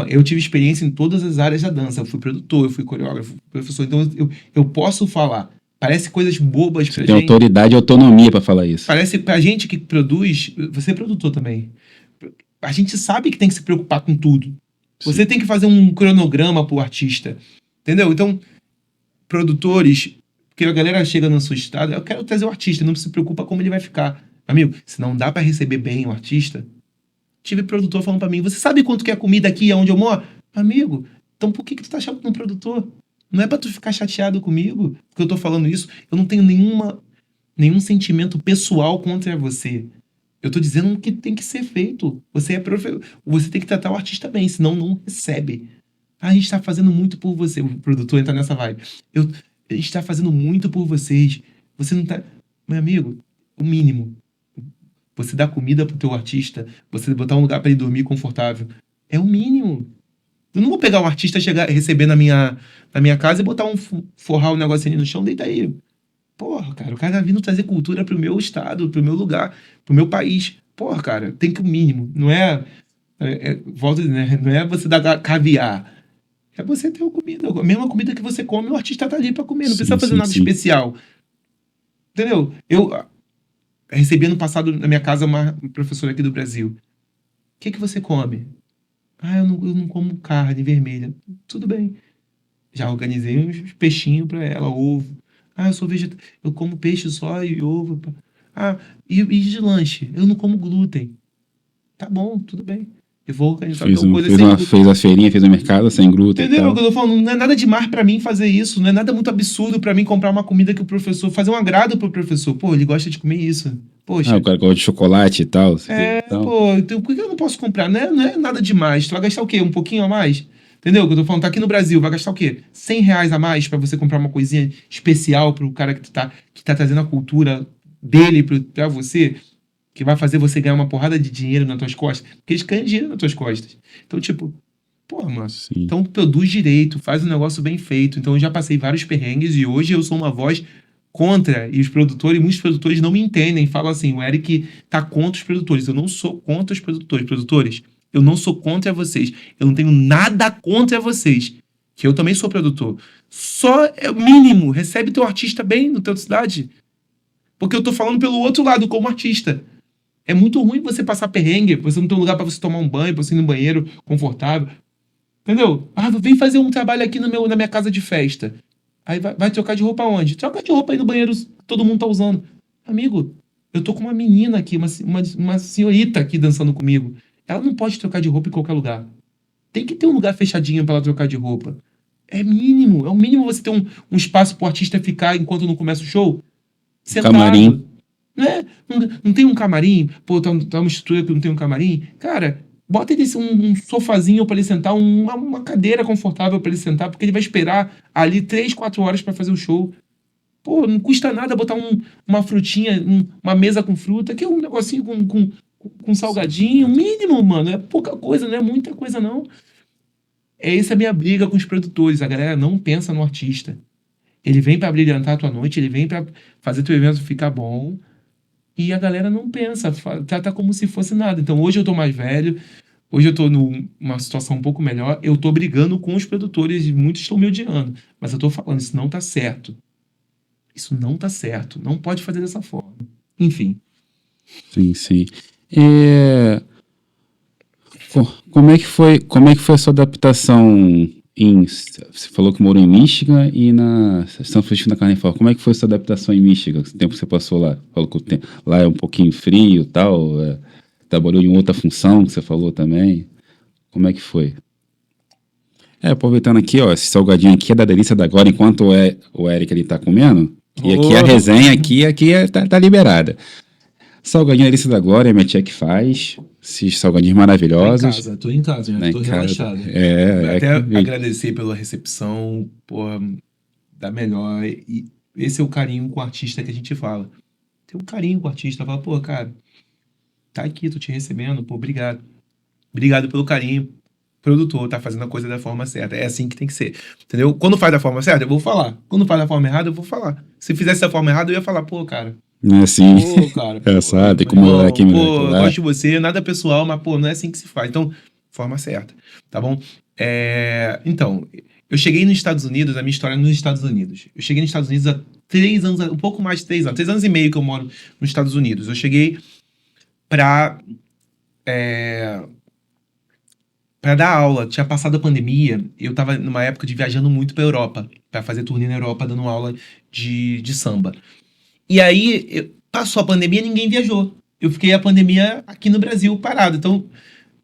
eu tive experiência em todas as áreas da dança. Eu fui produtor, eu fui coreógrafo, professor. Então, eu posso falar. Parece coisas bobas pra Você gente. tem autoridade e autonomia pra falar isso. Parece pra gente que produz... Você é produtor também. A gente sabe que tem que se preocupar com tudo. Você tem que fazer um cronograma pro artista. Entendeu? Então, produtores... Porque a galera chega no seu estado... Eu quero trazer o artista, não se preocupa como ele vai ficar. Amigo, se não dá pra receber bem o artista... Tive produtor falando pra mim, você sabe quanto que é a comida aqui onde eu moro? Amigo, então por que tu tá chato no produtor? Não é pra tu ficar chateado comigo, porque eu tô falando isso. Eu não tenho nenhum sentimento pessoal contra você. Eu tô dizendo que tem que ser feito. Você tem que tratar o artista bem, senão não recebe. A gente tá fazendo muito por você. O produtor entra nessa vibe. A gente tá fazendo muito por vocês. Você não tá... Meu amigo, o mínimo... Você dá comida pro teu artista, você botar um lugar pra ele dormir confortável. É o mínimo. Eu não vou pegar um artista, receber na minha casa e botar forrar um negocinho no chão, deita aí. Porra, cara, o cara tá vindo trazer cultura pro meu estado, pro meu lugar, pro meu país. Porra, cara, tem que o mínimo. Não é volta, né? Não é você dar caviar. É você ter uma comida. A mesma comida que você come, o artista tá ali pra comer. Não precisa fazer nada especial. Entendeu? Recebi ano passado na minha casa uma professora aqui do Brasil. O que você come? Eu não como carne vermelha. Tudo bem. Já organizei uns peixinhos pra ela, ovo. Eu sou vegetariano. Eu como peixe só e ovo. E de lanche? Eu não como glúten. Tá bom, tudo bem. Eu vou organizar fez a feirinha, fez o mercado sem glúten. Entendeu o que eu tô falando? Não é nada demais pra mim fazer isso. Não é nada muito absurdo pra mim comprar uma comida que o professor... Fazer um agrado pro professor. Pô, ele gosta de comer isso. Poxa. O cara gosta de chocolate e tal. Então por que eu não posso comprar? Não é nada demais. Tu vai gastar o quê? Um pouquinho a mais? Entendeu o que eu tô falando? Tá aqui no Brasil, vai gastar o quê? R$100 a mais pra você comprar uma coisinha especial pro cara que tá trazendo a cultura dele pra você... que vai fazer você ganhar uma porrada de dinheiro nas tuas costas, porque eles ganham dinheiro nas tuas costas. Então, tipo, mano, então produz direito, faz um negócio bem feito. Então, eu já passei vários perrengues e hoje eu sou uma voz contra, e muitos produtores não me entendem, falam assim, o Eric tá contra os produtores. Eu não sou contra os produtores. Produtores, eu não sou contra vocês. Eu não tenho nada contra vocês. que eu também sou produtor, só é o mínimo, recebe teu artista bem no teu cidade. Porque eu tô falando pelo outro lado, como artista. É muito ruim você passar perrengue, você não tem um lugar pra você tomar um banho, pra você ir no banheiro confortável. Entendeu? Vem fazer um trabalho aqui na minha casa de festa. Aí vai trocar de roupa onde? Troca de roupa aí no banheiro, todo mundo tá usando. Amigo, eu tô com uma menina aqui, uma senhorita aqui dançando comigo. Ela não pode trocar de roupa em qualquer lugar. Tem que ter um lugar fechadinho pra ela trocar de roupa. É o mínimo você ter um espaço pro artista ficar enquanto não começa o show. Sentado. Camarim. Né? Não tem um camarim? Pô, tá uma estrutura que não tem um camarim? Cara, bota ele um sofazinho pra ele sentar, uma cadeira confortável pra ele sentar, porque ele vai esperar ali 3, 4 horas pra fazer o show. Pô, não custa nada botar uma frutinha, uma mesa com fruta, que é um negocinho com salgadinho, mínimo, mano. É pouca coisa, não é muita coisa, não. Essa é a minha briga com os produtores. A galera não pensa no artista. Ele vem pra brilhantar a tua noite, ele vem pra fazer teu evento ficar bom. E a galera não pensa, trata como se fosse nada. Então hoje eu tô mais velho, hoje eu tô numa situação um pouco melhor, eu tô brigando com os produtores e muitos estão me odiando. Mas eu tô falando, isso não tá certo. Isso não tá certo. Não pode fazer dessa forma. Enfim. Sim, sim. Como é que foi a sua adaptação você falou que morou em Michigan e na São Francisco na Califórnia. Como é que foi a sua adaptação em Michigan? O tempo que você passou lá? Falou que lá é um pouquinho frio e tal. Trabalhou em outra função que você falou também. Como é que foi? Aproveitando aqui, ó, esse salgadinho aqui é da delícia da agora, enquanto o Eric ele tá comendo. E aqui a resenha aqui tá liberada. Salgadinho delícia da glória, minha tia que faz. Esses salgadinhos maravilhosos. Tô em casa, já tô relaxado. Até agradecer pela recepção, porra, da melhor. E esse é o carinho com o artista que a gente fala. Tem um carinho com o artista, fala, pô, cara, tá aqui, tô te recebendo, pô, obrigado. Obrigado pelo carinho. O produtor tá fazendo a coisa da forma certa. É assim que tem que ser. Entendeu? Quando faz da forma certa, eu vou falar. Quando faz da forma errada, eu vou falar. Se fizesse da forma errada, eu ia falar, pô, cara. Não é assim. Pô, cara. Tem como irmão, aqui, pô, eu gosto de você, nada pessoal, mas, pô, não é assim que se faz. Então, forma certa, tá bom? Então, eu cheguei nos Estados Unidos, a minha história é nos Estados Unidos. Eu cheguei nos Estados Unidos há 3 anos, um pouco mais de 3 anos. 3 anos e meio que eu moro nos Estados Unidos. Eu cheguei pra dar aula. Tinha passado a pandemia, eu tava numa época de viajando muito pra Europa, pra fazer turnê na Europa, dando aula de samba. E aí, passou a pandemia, ninguém viajou. Eu fiquei a pandemia aqui no Brasil parado. Então,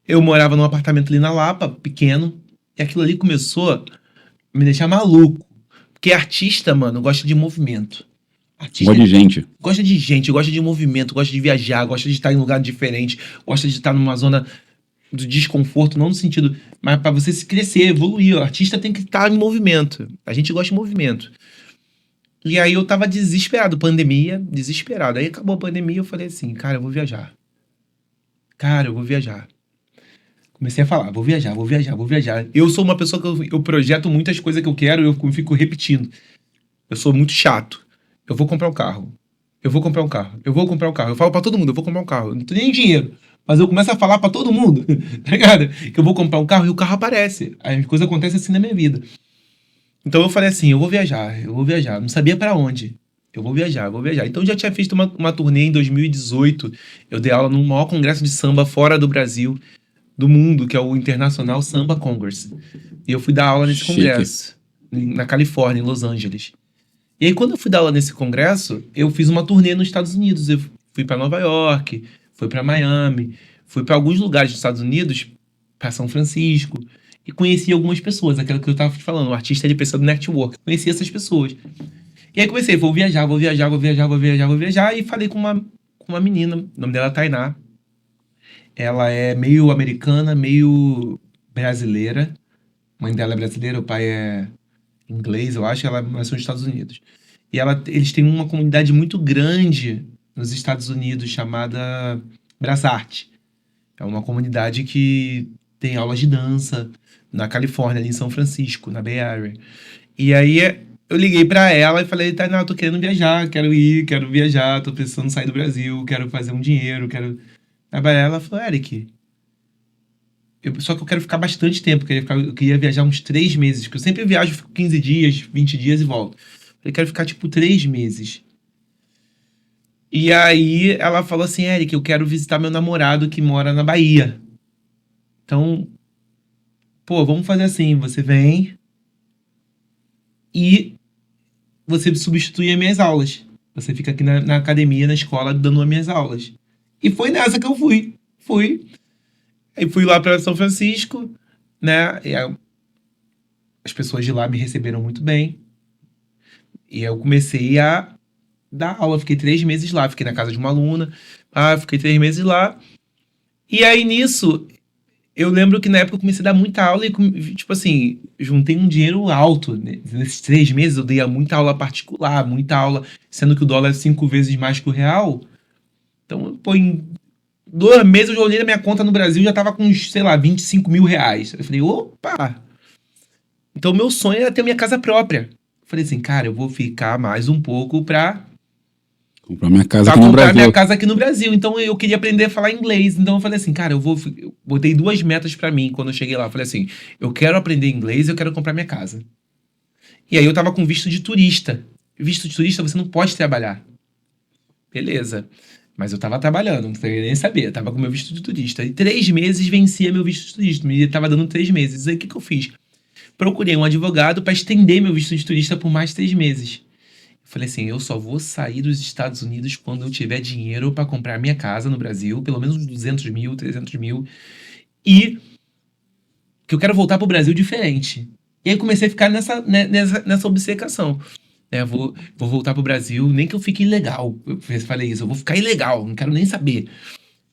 eu morava num apartamento ali na Lapa, pequeno, e aquilo ali começou a me deixar maluco. Porque artista, mano, gosta de movimento. Artista gosta de gente. Gosta de gente, gosta de movimento, gosta de viajar, gosta de estar em um lugar diferente, gosta de estar numa zona do desconforto, não no sentido, mas pra você se crescer, evoluir. O artista tem que estar em movimento. A gente gosta de movimento. E aí eu tava desesperado, pandemia, desesperado. Aí acabou a pandemia, eu falei assim, cara, eu vou viajar. Cara, eu vou viajar. Comecei a falar, vou viajar. Eu sou uma pessoa que eu projeto muitas coisas que eu quero e eu fico repetindo. Eu sou muito chato. Eu vou comprar um carro. Eu falo pra todo mundo, eu vou comprar um carro. Eu não tenho nem dinheiro. Mas eu começo a falar pra todo mundo, tá ligado? Que eu vou comprar um carro e o carro aparece. As coisas acontecem assim na minha vida. Então eu falei assim, eu vou viajar. Não sabia pra onde. Eu vou viajar. Então eu já tinha feito uma turnê em 2018. Eu dei aula no maior congresso de samba fora do Brasil, do mundo, que é o International Samba Congress. E eu fui dar aula nesse congresso, na Califórnia, em Los Angeles. E aí quando eu fui dar aula nesse congresso, eu fiz uma turnê nos Estados Unidos. Eu fui pra Nova York, fui pra Miami, fui pra alguns lugares dos Estados Unidos, pra São Francisco. E conheci algumas pessoas, aquilo que eu tava te falando, o artista ele precisa do network. Conheci essas pessoas. E aí comecei, vou viajar. E falei com uma menina, o nome dela é Tainá. Ela é meio americana, meio brasileira. A mãe dela é brasileira, o pai é inglês, eu acho, ela nasceu nos Estados Unidos. E eles têm uma comunidade muito grande nos Estados Unidos, chamada Brasarte. É uma comunidade que tem aulas de dança, na Califórnia, ali em São Francisco, na Bay Area. E aí eu liguei pra ela e falei, Tainá, eu tô querendo viajar, quero viajar, tô precisando sair do Brasil, quero fazer um dinheiro, quero trabalhar. Ela falou, Eric, Só que eu quero ficar bastante tempo. Eu queria viajar uns 3 meses. Porque eu sempre viajo, fico 15 dias, 20 dias e volto. Eu quero ficar, tipo, 3 meses. E aí ela falou assim, Eric, eu quero visitar meu namorado que mora na Bahia. Então, pô, vamos fazer assim, você vem e você substitui as minhas aulas. Você fica aqui na academia, na escola, dando as minhas aulas. E foi nessa que eu fui. Aí fui lá para São Francisco, né? As pessoas de lá me receberam muito bem. E eu comecei a dar aula. Fiquei 3 meses lá. Fiquei na casa de uma aluna. Fiquei 3 meses lá. E aí, nisso, eu lembro que na época eu comecei a dar muita aula e, tipo assim, juntei um dinheiro alto. Né? Nesses 3 meses eu dei muita aula particular, muita aula, sendo que o dólar é 5 vezes mais que o real. Então, pô, em 2 meses eu já olhei na minha conta no Brasil e já tava com uns, sei lá, 25 mil reais. Eu falei, opa! Então, meu sonho era ter minha casa própria. Eu falei assim, cara, eu vou ficar mais um pouco pra Comprar minha casa pra aqui no comprar Brasil. minha casa aqui no Brasil. Então eu queria aprender a falar inglês. Então eu falei assim, cara, eu botei 2 metas pra mim quando eu cheguei lá. Eu falei assim, eu quero aprender inglês e eu quero comprar minha casa. E aí eu tava com visto de turista. Visto de turista você não pode trabalhar. Beleza. Mas eu tava trabalhando, não queria nem saber. Eu tava com meu visto de turista. E 3 meses vencia meu visto de turista. Me tava dando 3 meses. Aí o que eu fiz? Procurei um advogado pra estender meu visto de turista por mais 3 meses. Falei assim, eu só vou sair dos Estados Unidos quando eu tiver dinheiro para comprar minha casa no Brasil, pelo menos uns 200 mil, 300 mil, e que eu quero voltar pro Brasil diferente. E aí comecei a ficar nessa obcecação. Vou voltar pro Brasil, nem que eu fique ilegal. Eu falei isso, eu vou ficar ilegal, não quero nem saber.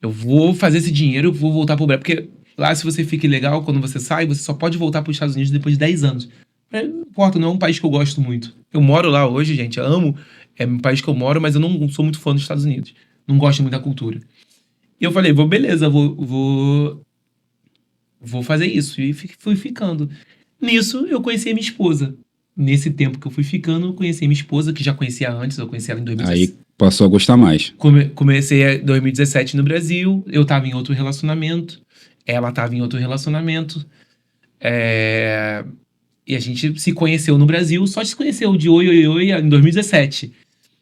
Eu vou fazer esse dinheiro, eu vou voltar pro Brasil, porque lá se você fica ilegal, quando você sai, você só pode voltar pros Estados Unidos depois de 10 anos. Não importa, não é um país que eu gosto muito. Eu moro lá hoje, gente, amo. É um país que eu moro, mas eu não sou muito fã dos Estados Unidos. Não gosto muito da cultura. E eu falei, beleza, vou fazer isso. E fui ficando. Nisso, eu conheci a minha esposa. Nesse tempo que eu fui ficando, eu conheci a minha esposa, que já conhecia antes, eu conheci ela em 2017. Aí passou a gostar mais. Comecei em 2017 no Brasil, eu tava em outro relacionamento, ela tava em outro relacionamento. E a gente se conheceu no Brasil, só se conheceu de oi em 2017.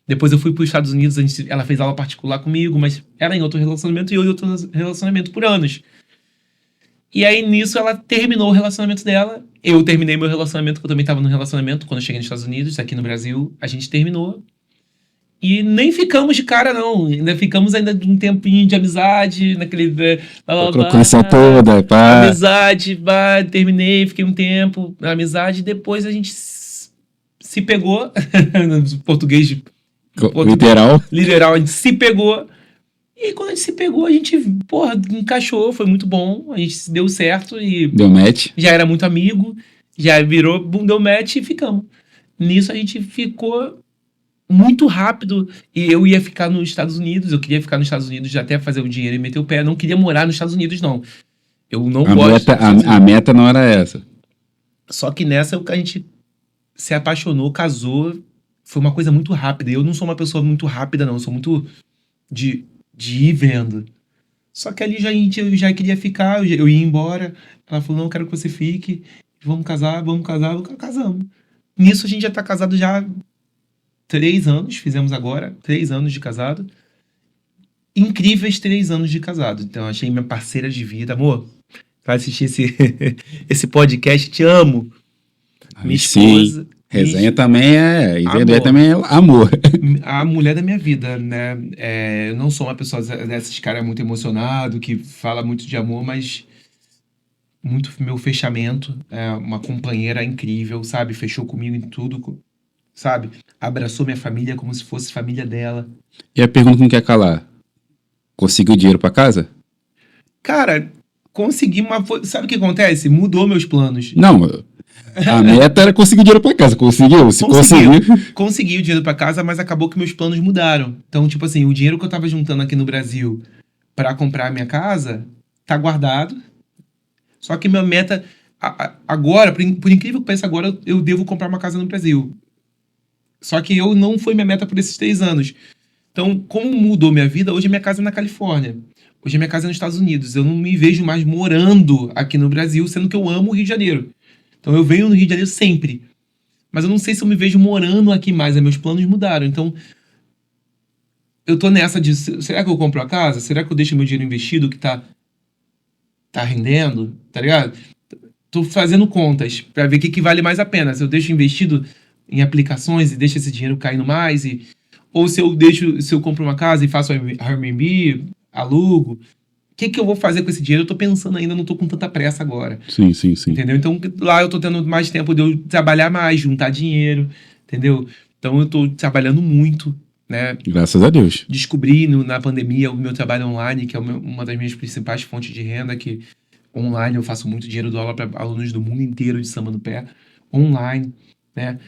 Depois eu fui para os Estados Unidos, ela fez aula particular comigo, mas ela em outro relacionamento e eu em outro relacionamento por anos. E aí nisso ela terminou o relacionamento dela, eu terminei meu relacionamento, que eu também estava no relacionamento quando eu cheguei nos Estados Unidos, aqui no Brasil, a gente terminou. E nem ficamos de cara, não. Ainda ficamos um tempinho de amizade, naquele... Conheceu toda, pá. Amizade, terminei, fiquei um tempo na amizade. Depois a gente se pegou. No português... Literal. A gente se pegou. E quando a gente se pegou, a gente, encaixou. Foi muito bom. A gente se deu certo e... Deu match. Já era muito amigo. Já virou, deu match e ficamos. Nisso a gente ficou... muito rápido, e eu ia ficar nos Estados Unidos, eu queria ficar nos Estados Unidos até fazer o dinheiro e meter o pé, não queria morar nos Estados Unidos, não. Eu não gosto. A meta não era essa. Só que nessa a gente se apaixonou, casou, foi uma coisa muito rápida. Eu não sou uma pessoa muito rápida, não, eu sou muito de ir vendo. Só que ali eu já queria ficar, eu ia embora, ela falou, não, eu quero que você fique, vamos casar, casamos. Nisso a gente já tá casado já 3 anos, fizemos agora, 3 anos de casado. Incríveis 3 anos de casado. Então, achei minha parceira de vida. Amor, vai assistir esse podcast, te amo. Minha esposa. Sim. Resenha também é... Amor. também é amor. A mulher da minha vida, né? Eu não sou uma pessoa desses caras muito emocionado, que fala muito de amor, mas... muito meu fechamento. É uma companheira incrível, sabe? Fechou comigo em tudo, sabe? Abraçou minha família como se fosse família dela. E a pergunta que não quer calar. Conseguiu dinheiro pra casa? Cara, consegui, mas sabe o que acontece? Mudou meus planos. Não, a meta era conseguir dinheiro pra casa. Conseguiu? Se conseguiu. Consegui o dinheiro pra casa, mas acabou que meus planos mudaram. Então, tipo assim, o dinheiro que eu tava juntando aqui no Brasil pra comprar a minha casa, tá guardado. Só que minha meta... agora, por incrível que pareça, agora eu devo comprar uma casa no Brasil. Só que não foi minha meta por esses 3 anos. Então, como mudou minha vida, hoje a minha casa é na Califórnia. Hoje a minha casa é nos Estados Unidos. Eu não me vejo mais morando aqui no Brasil, sendo que eu amo o Rio de Janeiro. Então eu venho no Rio de Janeiro sempre. Mas eu não sei se eu me vejo morando aqui mais. Meus planos mudaram. Então, eu tô nessa de, será que eu compro a casa? Será que eu deixo meu dinheiro investido que tá rendendo? Tá ligado? Tô fazendo contas pra ver o que vale mais a pena. Se eu deixo investido em aplicações e deixo esse dinheiro caindo mais, ou se eu compro uma casa e faço Airbnb, alugo, o que eu vou fazer com esse dinheiro? Eu tô pensando ainda, não tô com tanta pressa agora. Sim, sim, sim. Entendeu? Então lá eu tô tendo mais tempo de eu trabalhar mais, juntar dinheiro, entendeu? Então eu tô trabalhando muito, né? Graças a Deus. Descobri na pandemia o meu trabalho online, que é uma das minhas principais fontes de renda, que online eu faço muito dinheiro, dou aula para alunos do mundo inteiro de samba no pé, online, né?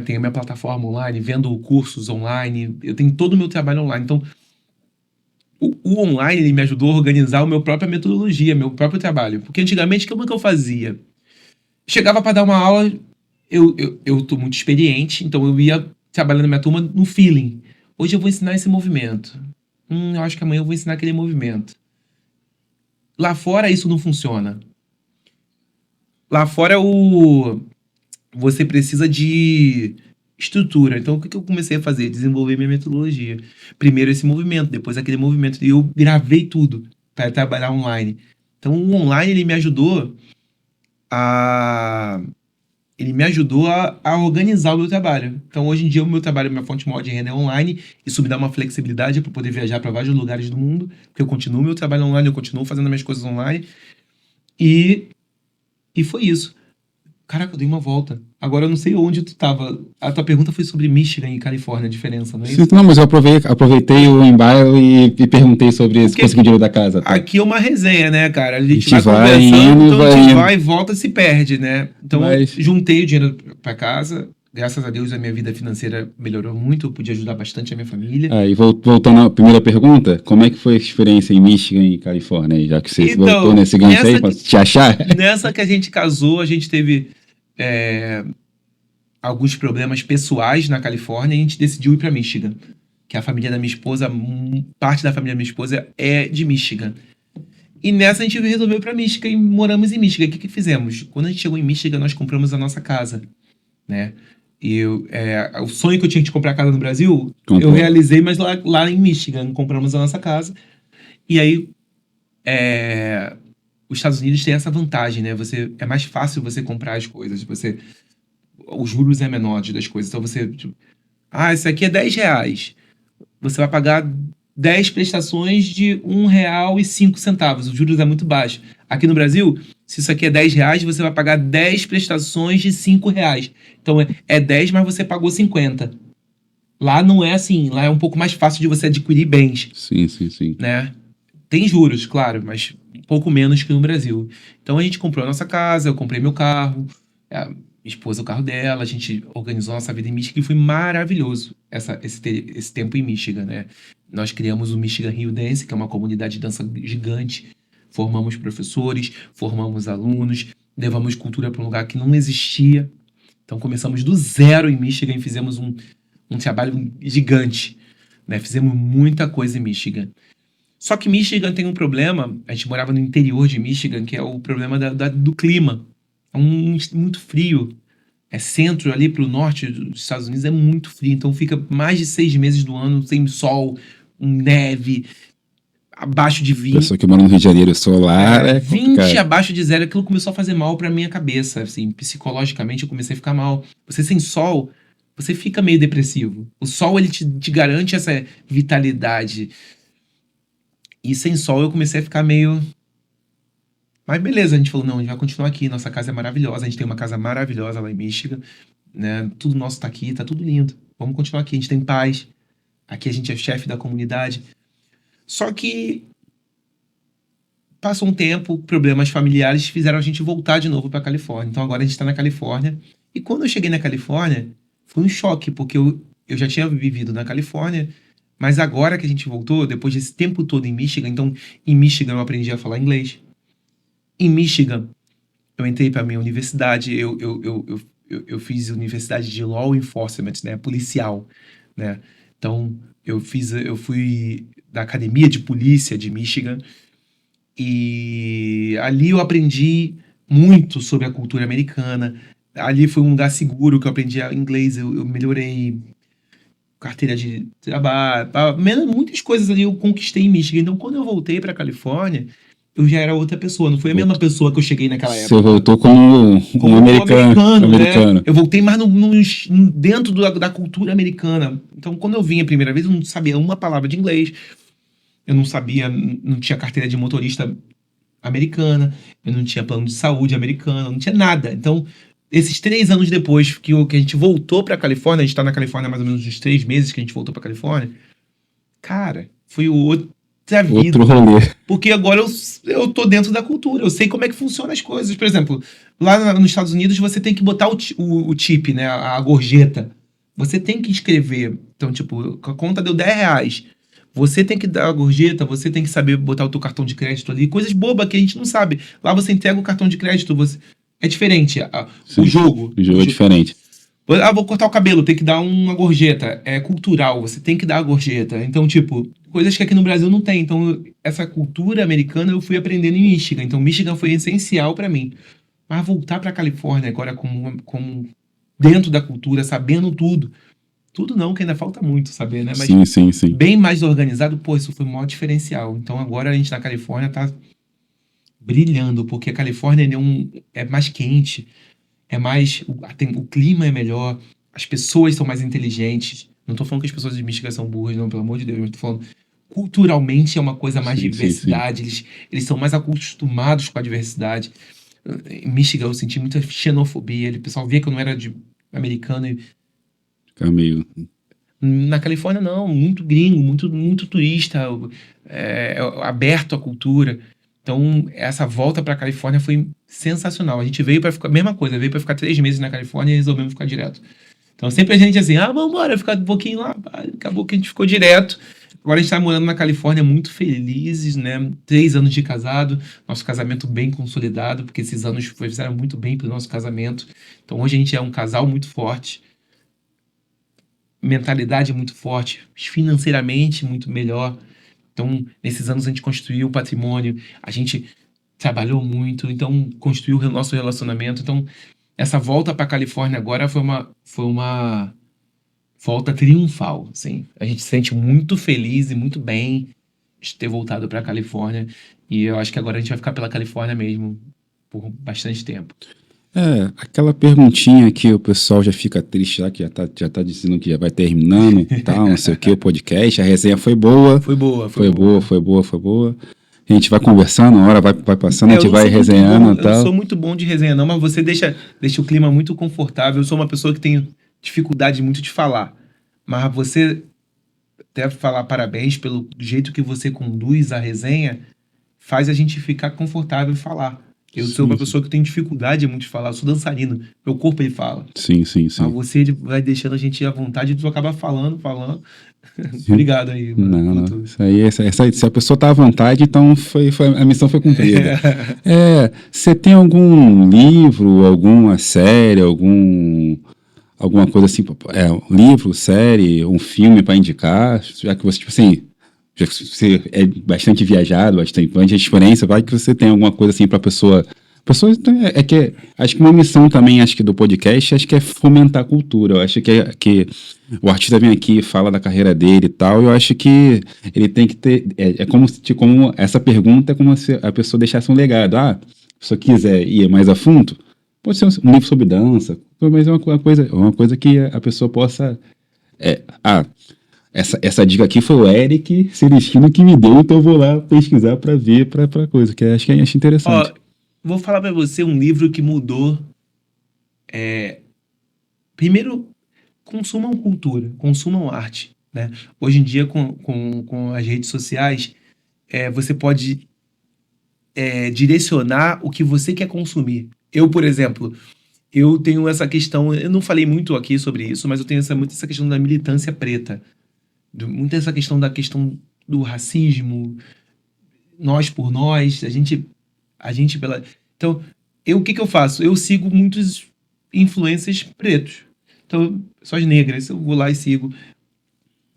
Tenho a minha plataforma online, vendo cursos online, eu tenho todo o meu trabalho online. Então, o online ele me ajudou a organizar a minha própria metodologia, meu próprio trabalho. Porque antigamente, como é que eu fazia? Chegava para dar uma aula, eu tô muito experiente, então eu ia trabalhando na minha turma no feeling. Hoje eu vou ensinar esse movimento. Eu acho que amanhã eu vou ensinar aquele movimento. Lá fora isso não funciona. Lá fora você precisa de estrutura. Então, o que eu comecei a fazer? Desenvolver minha metodologia. Primeiro esse movimento, depois aquele movimento. E eu gravei tudo para trabalhar online. Então, o online ele me ajudou a organizar o meu trabalho. Então, hoje em dia, o meu trabalho, minha fonte maior de renda é online. Isso me dá uma flexibilidade para poder viajar para vários lugares do mundo, porque eu continuo meu trabalho online, eu continuo fazendo minhas coisas online. E foi isso. Caraca, eu dei uma volta. Agora eu não sei onde tu tava. A tua pergunta foi sobre Michigan e Califórnia, a diferença, não é isso? Sim, não, mas eu aproveitei o embalo e perguntei sobre se conseguiu dinheiro da casa. Tá? Aqui é uma resenha, né, cara? A gente vai vai conversando, indo, então a gente indo. vai e volta e se perde, né? Então Mas- eu juntei o dinheiro pra casa. Graças a Deus a minha vida financeira melhorou muito. Eu pude ajudar bastante a minha família. E voltando à primeira pergunta, como é que foi a experiência em Michigan e Califórnia, aí, já que você Então, voltou nesse gancho aí, pra te achar? Nessa que a gente casou, a gente teve alguns problemas pessoais na Califórnia e a gente decidiu ir para Michigan. Que a família da minha esposa, parte da família da minha esposa é de Michigan. E nessa a gente resolveu ir para Michigan e moramos em Michigan. O que fizemos? Quando a gente chegou em Michigan, nós compramos a nossa casa, né? E o sonho que eu tinha de comprar casa no Brasil, Comprou. eu realizei, mas lá em Michigan compramos a nossa casa. E aí, os Estados Unidos têm essa vantagem, né? É mais fácil você comprar as coisas. Os juros é menor das coisas. Então você, tipo, isso aqui é R$10. Você vai pagar 10 prestações de R$1,05. Os juros é muito baixo. Aqui no Brasil, se isso aqui é R$10, você vai pagar 10 prestações de R$5. Então é 10, mas você pagou 50. Lá não é assim. Lá é um pouco mais fácil de você adquirir bens, Sim, sim, sim. né? Tem juros, claro, mas um pouco menos que no Brasil. Então a gente comprou a nossa casa, eu comprei meu carro, a minha esposa o carro dela, a gente organizou a nossa vida em Michigan e foi maravilhoso esse tempo em Michigan, né? Nós criamos o Michigan Rio Dance, que é uma comunidade de dança gigante, formamos professores, formamos alunos, levamos cultura para um lugar que não existia. Então começamos do zero em Michigan e fizemos um trabalho gigante, né? Fizemos muita coisa em Michigan. Só que Michigan tem um problema, a gente morava no interior de Michigan, que é o problema do clima. É muito frio. Centro ali pro norte dos Estados Unidos é muito frio, então fica mais de 6 meses do ano sem sol, neve, abaixo de 20. Pessoa que mora no Rio de Janeiro, solar é 20 complicado. abaixo de zero, aquilo começou a fazer mal pra minha cabeça, assim, psicologicamente eu comecei a ficar mal. Você sem sol, você fica meio depressivo. O sol, ele te garante essa vitalidade. E sem sol eu comecei a ficar meio... Mas beleza, a gente falou, não, a gente vai continuar aqui, nossa casa é maravilhosa, a gente tem uma casa maravilhosa lá em Michigan, né? Tudo nosso tá aqui, tá tudo lindo. Vamos continuar aqui, a gente tem paz. Aqui a gente é chefe da comunidade. Só que passou um tempo, problemas familiares fizeram a gente voltar de novo pra Califórnia. Então agora a gente tá na Califórnia. E quando eu cheguei na Califórnia, foi um choque, porque eu já tinha vivido na Califórnia, mas agora que a gente voltou, depois desse tempo todo em Michigan, então em Michigan eu aprendi a falar inglês. Em Michigan, eu entrei para minha universidade, eu fiz universidade de law enforcement, né, policial, né? Então, eu fui da Academia de Polícia de Michigan e ali eu aprendi muito sobre a cultura americana. Ali foi um lugar seguro que eu aprendi inglês, eu melhorei carteira de trabalho, muitas coisas ali eu conquistei em Michigan. Então, quando eu voltei para Califórnia, eu já era outra pessoa, não foi a mesma pessoa que eu cheguei naquela época. Você voltou como um americano. Né? Eu voltei mais dentro da cultura americana. Então, quando eu vim a primeira vez, eu não sabia uma palavra de inglês, eu não tinha carteira de motorista americana, eu não tinha plano de saúde americano, não tinha nada. Então, esses 3 anos depois que a gente voltou pra Califórnia, a gente tá na Califórnia há mais ou menos uns 3 meses que a gente voltou pra Califórnia, cara, foi outra vida. Outro rolê. Porque agora eu tô dentro da cultura, eu sei como é que funcionam as coisas. Por exemplo, lá nos Estados Unidos você tem que botar o tip, né, a gorjeta. Você tem que escrever. Então, tipo, a conta deu R$10. Você tem que dar a gorjeta, você tem que saber botar o teu cartão de crédito ali. Coisas bobas que a gente não sabe. Lá você entrega o cartão de crédito, é diferente. Sim, O jogo. O jogo é diferente. Vou cortar o cabelo, tem que dar uma gorjeta. É cultural, você tem que dar a gorjeta. Então, tipo, coisas que aqui no Brasil não tem. Então, essa cultura americana eu fui aprendendo em Michigan. Então, Michigan foi essencial pra mim. Mas voltar pra Califórnia agora como dentro da cultura, sabendo tudo. Tudo não, que ainda falta muito saber, né? Mas Sim. bem mais organizado, pô, isso foi o maior diferencial. Então, agora a gente na Califórnia tá brilhando, porque a Califórnia é mais quente, o clima é melhor, as pessoas são mais inteligentes. Não tô falando que as pessoas de Michigan são burras, não, pelo amor de Deus, mas tô falando culturalmente é uma coisa mais diversidade, eles são mais acostumados com a diversidade. Em Michigan eu senti muita xenofobia, o pessoal via que eu não era americano e Fica meio... na Califórnia não, muito gringo, muito turista, aberto à cultura. Então, essa volta pra Califórnia foi sensacional. A gente veio pra ficar, mesma coisa, veio pra ficar 3 meses na Califórnia e resolvemos ficar direto. Então, sempre a gente assim, vamos embora, ficar um pouquinho lá. Acabou que a gente ficou direto. Agora a gente tá morando na Califórnia muito felizes, né? 3 anos de casado, nosso casamento bem consolidado, porque esses anos fizeram muito bem pro nosso casamento. Então, hoje a gente é um casal muito forte, mentalidade muito forte, financeiramente muito melhor. Então, nesses anos a gente construiu o patrimônio, a gente trabalhou muito, então construiu o nosso relacionamento. Então, essa volta para a Califórnia agora foi uma volta triunfal, assim. A gente se sente muito feliz e muito bem de ter voltado para a Califórnia, e eu acho que agora a gente vai ficar pela Califórnia mesmo por bastante tempo. Aquela perguntinha que o pessoal já fica triste lá, que já tá dizendo que já vai terminando, tal, não sei o que, o podcast, a resenha foi boa. Foi boa. A gente vai conversando, a hora vai passando, a gente vai resenhando e tal. Eu não sou muito bom de resenha não, mas você deixa o clima muito confortável. Eu sou uma pessoa que tem dificuldade muito de falar, mas você deve falar parabéns pelo jeito que você conduz a resenha, faz a gente ficar confortável em falar. Eu sou uma pessoa que tem dificuldade muito de falar, eu sou dançarino, meu corpo ele fala. Sim. Mas você vai deixando a gente à vontade e tu acaba falando. Obrigado aí. Não. Isso aí, se a pessoa tá à vontade, então a missão foi cumprida. Você tem algum livro, alguma série, alguma coisa assim, um livro, série, um filme para indicar, já que você, tipo assim, já que você é bastante viajado, bastante experiência, vai que você tem alguma coisa assim para pessoa que acho que uma missão também, acho que do podcast, acho que é fomentar a cultura. Eu acho que o artista vem aqui e fala da carreira dele e tal, eu acho que ele tem que ter, como essa pergunta é como se a pessoa deixasse um legado. Se a pessoa quiser ir mais a fundo, pode ser um livro sobre dança, mas é uma coisa que a pessoa possa... Essa dica aqui foi o Eric Celestino que me deu, então eu vou lá pesquisar para ver pra coisa, que acho interessante. Vou falar para você um livro que mudou. Primeiro, consumam cultura, consumam arte, né? Hoje em dia, com as redes sociais, você pode direcionar o que você quer consumir. Eu, por exemplo, eu tenho essa questão, eu não falei muito aqui sobre isso, mas eu tenho muito essa questão da militância preta, muito essa questão do racismo, nós por nós, a gente pela... Então, o que eu faço? Eu sigo muitos influencers pretos. Então, pessoas negras, eu vou lá e sigo.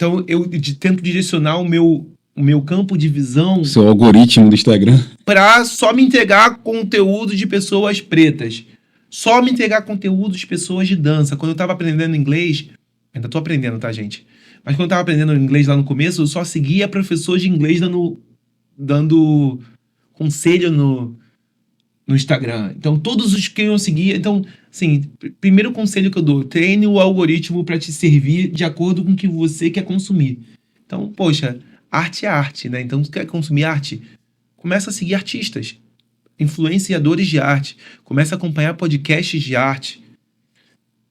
Então, eu tento direcionar o meu campo de visão O seu algoritmo do Instagram. para só me entregar conteúdo de pessoas pretas. Só me entregar conteúdo de pessoas de dança. Quando eu tava aprendendo inglês, ainda tô aprendendo, tá, gente? Mas quando eu tava aprendendo inglês lá no começo, eu só seguia professor de inglês dando conselho no Instagram. Então, todos os que eu seguia... Então, assim, primeiro conselho que eu dou, treine o algoritmo para te servir de acordo com o que você quer consumir. Então, poxa, arte é arte, né? Então, tu quer consumir arte? Começa a seguir artistas, influenciadores de arte. Começa a acompanhar podcasts de arte,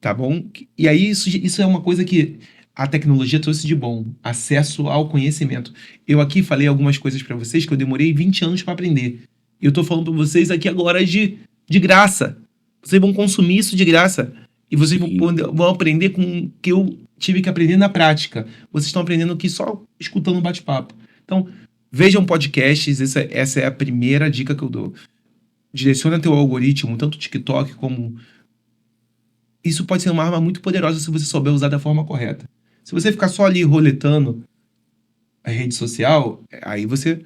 tá bom? E aí, isso é uma coisa que a tecnologia trouxe de bom. Acesso ao conhecimento. Eu aqui falei algumas coisas para vocês que eu demorei 20 anos para aprender. E eu tô falando para vocês aqui agora de graça. Vocês vão consumir isso de graça. E vocês vão aprender com o que eu tive que aprender na prática. Vocês estão aprendendo aqui só escutando um bate-papo. Então, vejam podcasts. Essa é a primeira dica que eu dou. Direciona teu algoritmo, tanto o TikTok como... Isso pode ser uma arma muito poderosa se você souber usar da forma correta. Se você ficar só ali roletando a rede social, aí você...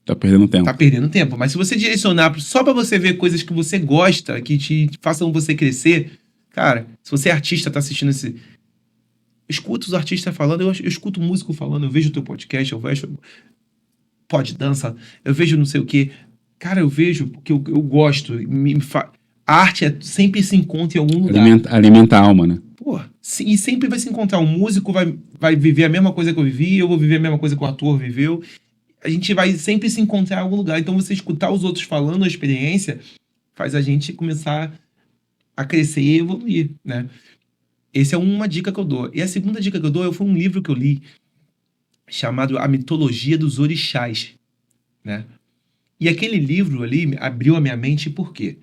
Tá perdendo tempo. Tá perdendo tempo. Mas se você direcionar só pra você ver coisas que você gosta, que te façam você crescer, cara, se você é artista, tá assistindo esse... Escuta os artistas falando, eu escuto músico falando, eu vejo o teu podcast, eu vejo pode dança, eu vejo não sei o quê. Cara, eu vejo porque eu gosto. A arte sempre se encontra em algum lugar. Alimenta a alma, né? Pô, e sempre vai se encontrar. Um músico vai viver a mesma coisa que eu vivi, eu vou viver a mesma coisa que o ator viveu. A gente vai sempre se encontrar em algum lugar. Então, você escutar os outros falando a experiência faz a gente começar a crescer e evoluir, né? Essa é uma dica que eu dou. E a segunda dica que eu dou foi um livro que eu li chamado A Mitologia dos Orixás, né? E aquele livro ali abriu a minha mente por quê?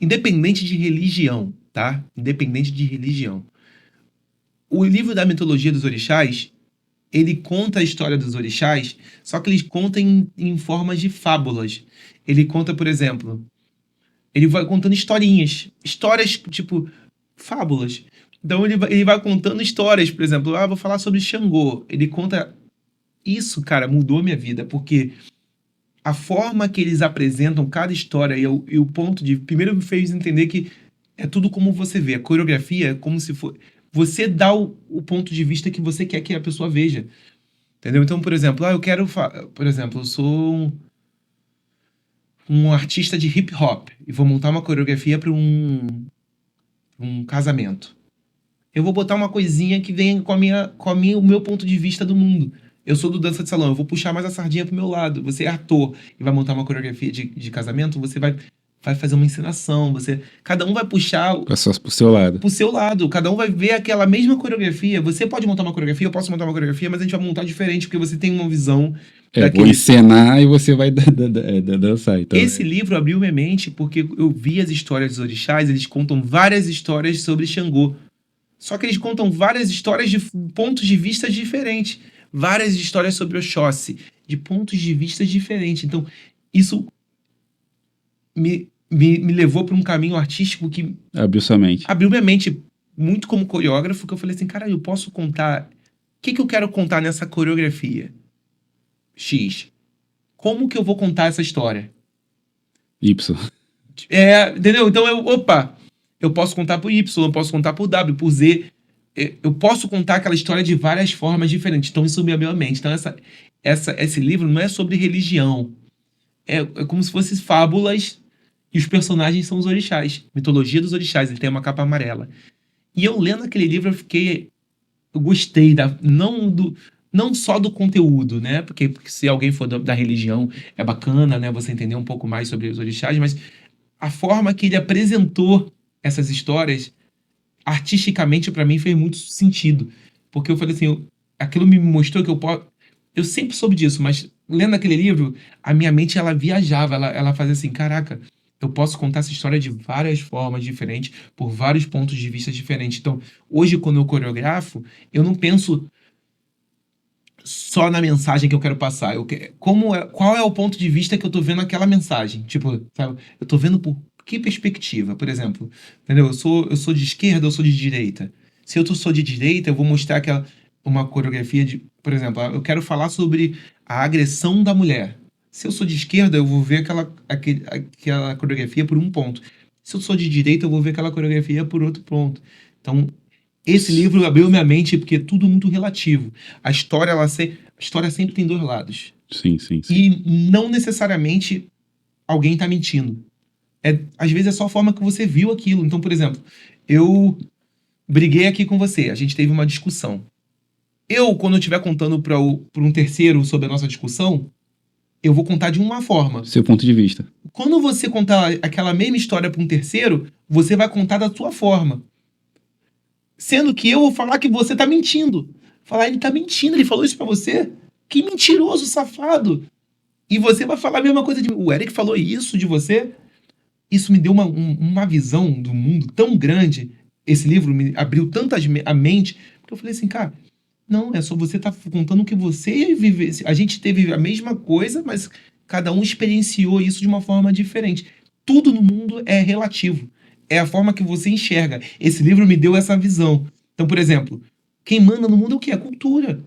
Independente de religião, tá? Independente de religião. O livro da Mitologia dos Orixás, ele conta a história dos orixás, só que ele conta em formas de fábulas. Ele conta, por exemplo, ele vai contando historinhas, tipo fábulas. Então ele vai contando histórias, por exemplo, vou falar sobre Xangô. Ele conta isso, cara, mudou minha vida, porque a forma que eles apresentam cada história e o ponto de... Primeiro me fez entender que é tudo como você vê. A coreografia é como se for... Você dá o ponto de vista que você quer que a pessoa veja. Entendeu? Então, por exemplo, eu quero... Por exemplo, eu sou um artista de hip hop e vou montar uma coreografia para um casamento. Eu vou botar uma coisinha que venha com o meu ponto de vista do mundo. Eu sou do dança de salão, eu vou puxar mais a sardinha pro meu lado. Você é ator e vai montar uma coreografia de casamento, você vai fazer uma encenação, cada um vai puxar pro seu lado. Pro seu lado, cada um vai ver aquela mesma coreografia. Você pode montar uma coreografia, eu posso montar uma coreografia, mas a gente vai montar diferente, porque você tem uma visão vou encenar e você vai dançar. Então, Esse livro abriu minha mente porque eu vi as histórias dos orixás, eles contam várias histórias sobre Xangô. Só que eles contam várias histórias de pontos de vista diferentes. Várias histórias sobre Oxóssi, de pontos de vista diferentes. Então, isso me levou para um caminho artístico que... Abriu sua mente. Abriu minha mente, muito como coreógrafo, que eu falei assim, cara, eu posso contar... O que eu quero contar nessa coreografia? X. Como que eu vou contar essa história? Y. Entendeu? Então, eu posso contar por Y, eu posso contar por W, por Z... Eu posso contar aquela história de várias formas diferentes. Então, isso me abriu a mente. Então, esse livro não é sobre religião. É como se fossem fábulas e os personagens são os orixás. Mitologia dos orixás. Ele tem uma capa amarela. E eu lendo aquele livro, eu gostei não só do conteúdo, né? Porque se alguém for da religião, é bacana, né? Você entender um pouco mais sobre os orixás, mas a forma que ele apresentou essas histórias... artisticamente, pra mim, fez muito sentido. Porque eu falei assim, aquilo me mostrou que eu sempre soube disso, mas lendo aquele livro, a minha mente, ela viajava, ela fazia assim, caraca, eu posso contar essa história de várias formas diferentes, por vários pontos de vista diferentes. Então, hoje, quando eu coreografo, eu não penso só na mensagem que eu quero passar. Qual é o ponto de vista que eu tô vendo aquela mensagem? Tipo, sabe? Eu tô vendo por que perspectiva, por exemplo, entendeu? Eu sou de esquerda ou sou de direita? Se eu sou de direita, eu vou mostrar uma coreografia de... Por exemplo, eu quero falar sobre a agressão da mulher. Se eu sou de esquerda, eu vou ver aquela coreografia por um ponto. Se eu sou de direita, eu vou ver aquela coreografia por outro ponto. Então, esse livro abriu minha mente porque é tudo muito relativo. A história, a história sempre tem dois lados. Sim, sim, sim. E não necessariamente alguém está mentindo. Às vezes é só a forma que você viu aquilo. Então, por exemplo, eu briguei aqui com você, a gente teve uma discussão. Quando eu estiver contando para um terceiro sobre a nossa discussão, eu vou contar de uma forma. Seu ponto de vista. Quando você contar aquela mesma história para um terceiro, você vai contar da sua forma. Sendo que eu vou falar que você tá mentindo. Falar, ele tá mentindo, ele falou isso para você? Que mentiroso, safado. E você vai falar a mesma coisa de mim. O Eric falou isso de você? Isso me deu uma visão do mundo tão grande. Esse livro me abriu tanto a mente, porque eu falei assim, cara, não, é só você tá contando o que você viveu. A gente teve a mesma coisa, mas cada um experienciou isso de uma forma diferente. Tudo no mundo é relativo. É a forma que você enxerga. Esse livro me deu essa visão. Então, por exemplo, quem manda no mundo é o quê? A cultura.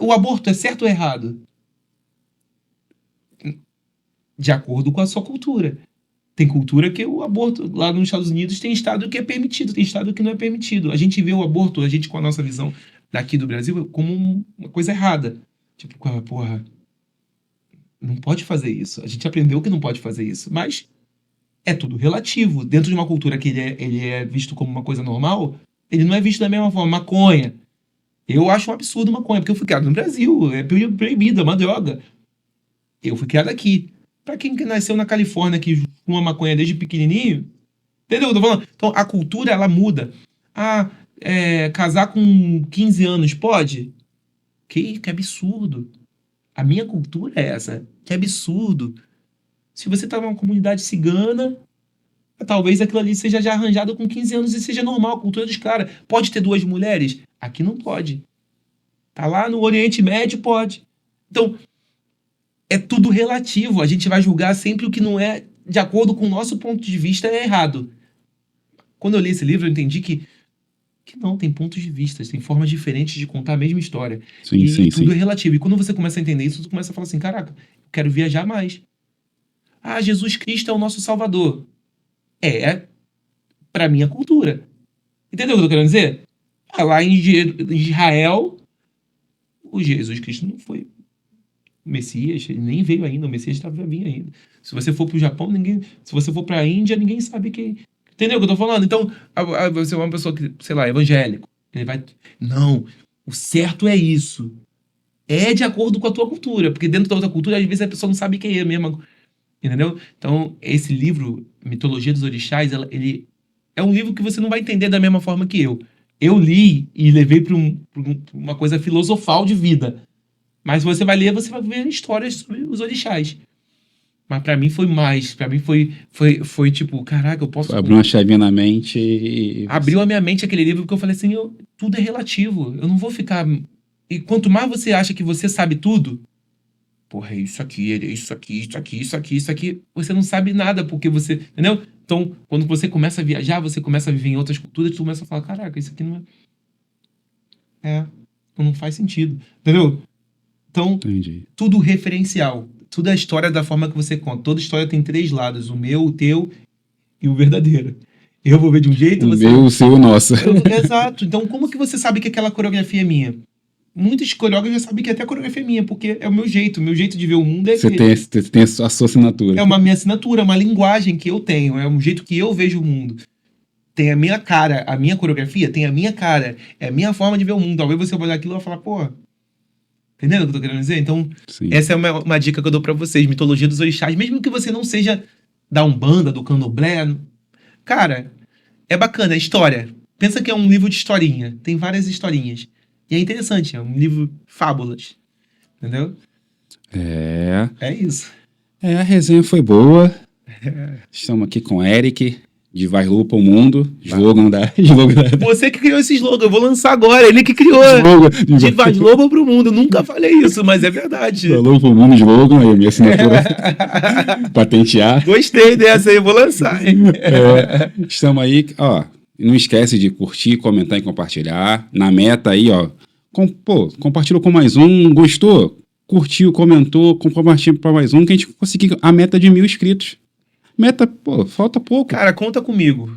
O aborto é certo ou errado? De acordo com a sua cultura. Tem cultura que o aborto, lá nos Estados Unidos, tem estado que é permitido, tem estado que não é permitido. A gente vê o aborto, a gente com a nossa visão daqui do Brasil, como uma coisa errada. Tipo, porra, não pode fazer isso. A gente aprendeu que não pode fazer isso. Mas é tudo relativo. Dentro de uma cultura que ele é visto como uma coisa normal, ele não é visto da mesma forma. Maconha. Eu acho um absurdo maconha, porque eu fui criado no Brasil. É proibido, é uma droga. Eu fui criado aqui. Pra quem nasceu na Califórnia, que fuma maconha desde pequenininho, entendeu o que eu tô falando? Então, a cultura, ela muda. Casar com 15 anos pode? Que absurdo. A minha cultura é essa. Que absurdo. Se você tá numa comunidade cigana, talvez aquilo ali seja já arranjado com 15 anos e seja normal, a cultura dos caras. Pode ter 2 mulheres? Aqui não pode. Tá lá no Oriente Médio, pode. Então, é tudo relativo. A gente vai julgar sempre o que não é de acordo com o nosso ponto de vista é errado. Quando eu li esse livro, eu entendi que não, tem pontos de vista, tem formas diferentes de contar a mesma história. Sim, sim, tudo é relativo. E quando você começa a entender isso, você começa a falar assim, caraca, eu quero viajar mais. Jesus Cristo é o nosso Salvador. Pra minha cultura. Entendeu o que eu tô querendo dizer? Lá em Israel, o Jesus Cristo não foi o Messias, ele nem veio ainda, o Messias estava pra vir ainda. Se você for pro Japão, se você for pra Índia, ninguém sabe quem... Entendeu o que eu tô falando? Então, você é uma pessoa que, sei lá, evangélico. Ele vai... Não, o certo é isso. É de acordo com a tua cultura, porque dentro da outra cultura, às vezes a pessoa não sabe quem é mesmo. Entendeu? Então, esse livro, Mitologia dos Orixás, ele é um livro que você não vai entender da mesma forma que eu. Eu li e levei pra uma coisa filosofal de vida. Mas você vai ler, você vai ver histórias sobre os orixás. Mas pra mim foi mais. Pra mim foi tipo, caraca, eu posso... Abriu uma chavinha na mente e... Abriu a minha mente aquele livro, porque eu falei assim, tudo é relativo. Eu não vou ficar... E quanto mais você acha que você sabe tudo, porra, é isso aqui, isso aqui, você não sabe nada, porque você... Entendeu? Então, quando você começa a viajar, você começa a viver em outras culturas, tu começa a falar, caraca, isso aqui não é... não faz sentido. Entendeu? Então, Entendi. Tudo referencial. Tudo é a história da forma que você conta. Toda história tem 3 lados. O meu, o teu e o verdadeiro. Eu vou ver de um jeito... O meu, o seu, o nosso. Exato. Então, como que você sabe que aquela coreografia é minha? Muitos coreógrafos já sabem que até a coreografia é minha, porque é o meu jeito. O meu jeito de ver o mundo é Você tem a sua assinatura. É uma minha assinatura, uma linguagem que eu tenho. É um jeito que eu vejo o mundo. Tem a minha cara. A minha coreografia tem a minha cara. É a minha forma de ver o mundo. Talvez você olhar aquilo e vai falar, pô... Entendeu o que eu tô querendo dizer? Então, Sim. Essa é uma dica que eu dou pra vocês. Mitologia dos Orixás. Mesmo que você não seja da Umbanda, do Candomblé. Cara, é bacana. É história. Pensa que é um livro de historinha. Tem várias historinhas. E é interessante. É um livro fábulas. Entendeu? É isso. A resenha foi boa. Estamos aqui com o Eric, de Vai Lupa o Mundo. Slogan da... Você que criou esse slogan, eu vou lançar agora. Ele que criou. De Vai Lupa pro Mundo. Eu nunca falei isso, mas é verdade. Vai Lupa o Mundo, slogan, aí minha assinatura. Patentear. Gostei dessa aí, eu vou lançar. Hein? Estamos aí, ó. Não esquece de curtir, comentar e compartilhar. Na meta aí, ó. Compartilhou com mais um, gostou? Curtiu, comentou, compartilhou para mais um, que a gente conseguir a meta de 1.000 inscritos. Meta, falta pouco. Cara, conta comigo.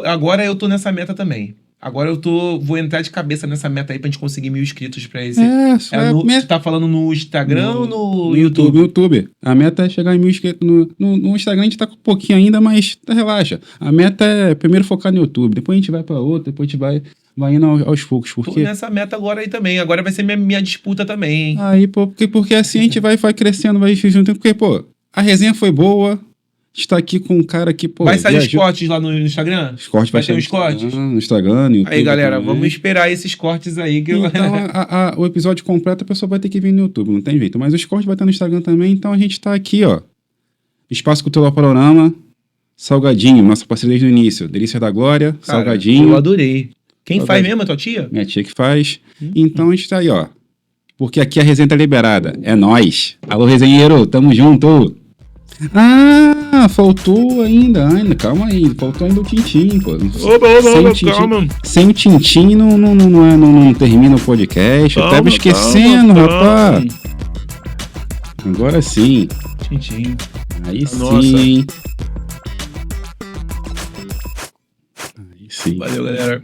Agora eu tô nessa meta também. Agora vou entrar de cabeça nessa meta aí pra gente conseguir 1.000 inscritos pra esse. Você tá falando no Instagram ou no YouTube? No YouTube. A meta é chegar em 1.000 inscritos. No Instagram a gente tá com um pouquinho ainda, mas relaxa. A meta é primeiro focar no YouTube, depois a gente vai pra outra, depois a gente vai indo aos poucos. Tô nessa meta agora aí também. Agora vai ser minha disputa também, hein? Aí, porque assim a gente vai crescendo, vai junto. Porque, a resenha foi boa. Está aqui com um cara que, vai sair os cortes lá no Instagram? Os cortes vai ter os cortes? No Instagram, no YouTube. Aí, galera, também. vamos esperar esses cortes aí. Então, o episódio completo a pessoa vai ter que vir no YouTube, não tem jeito. Mas os cortes vai estar no Instagram também, então a gente tá aqui, ó. Espaço Cultural Panorama, Salgadinho, nossa parceria desde o início. Delícia da Glória, cara, Salgadinho. Eu adorei. Quem faz mesmo, a tua tia? Minha tia que faz. Então a gente tá aí, ó. Porque aqui a resenha tá liberada. É nóis. Alô, resenheiro, tamo junto. Faltou ainda. Calma aí. Faltou ainda o Tintim, pô. Calma. Sem o Tintim não termina o podcast. Eu tava esquecendo, rapaz. Agora sim. Tintim. Aí sim. Aí sim. Valeu, galera.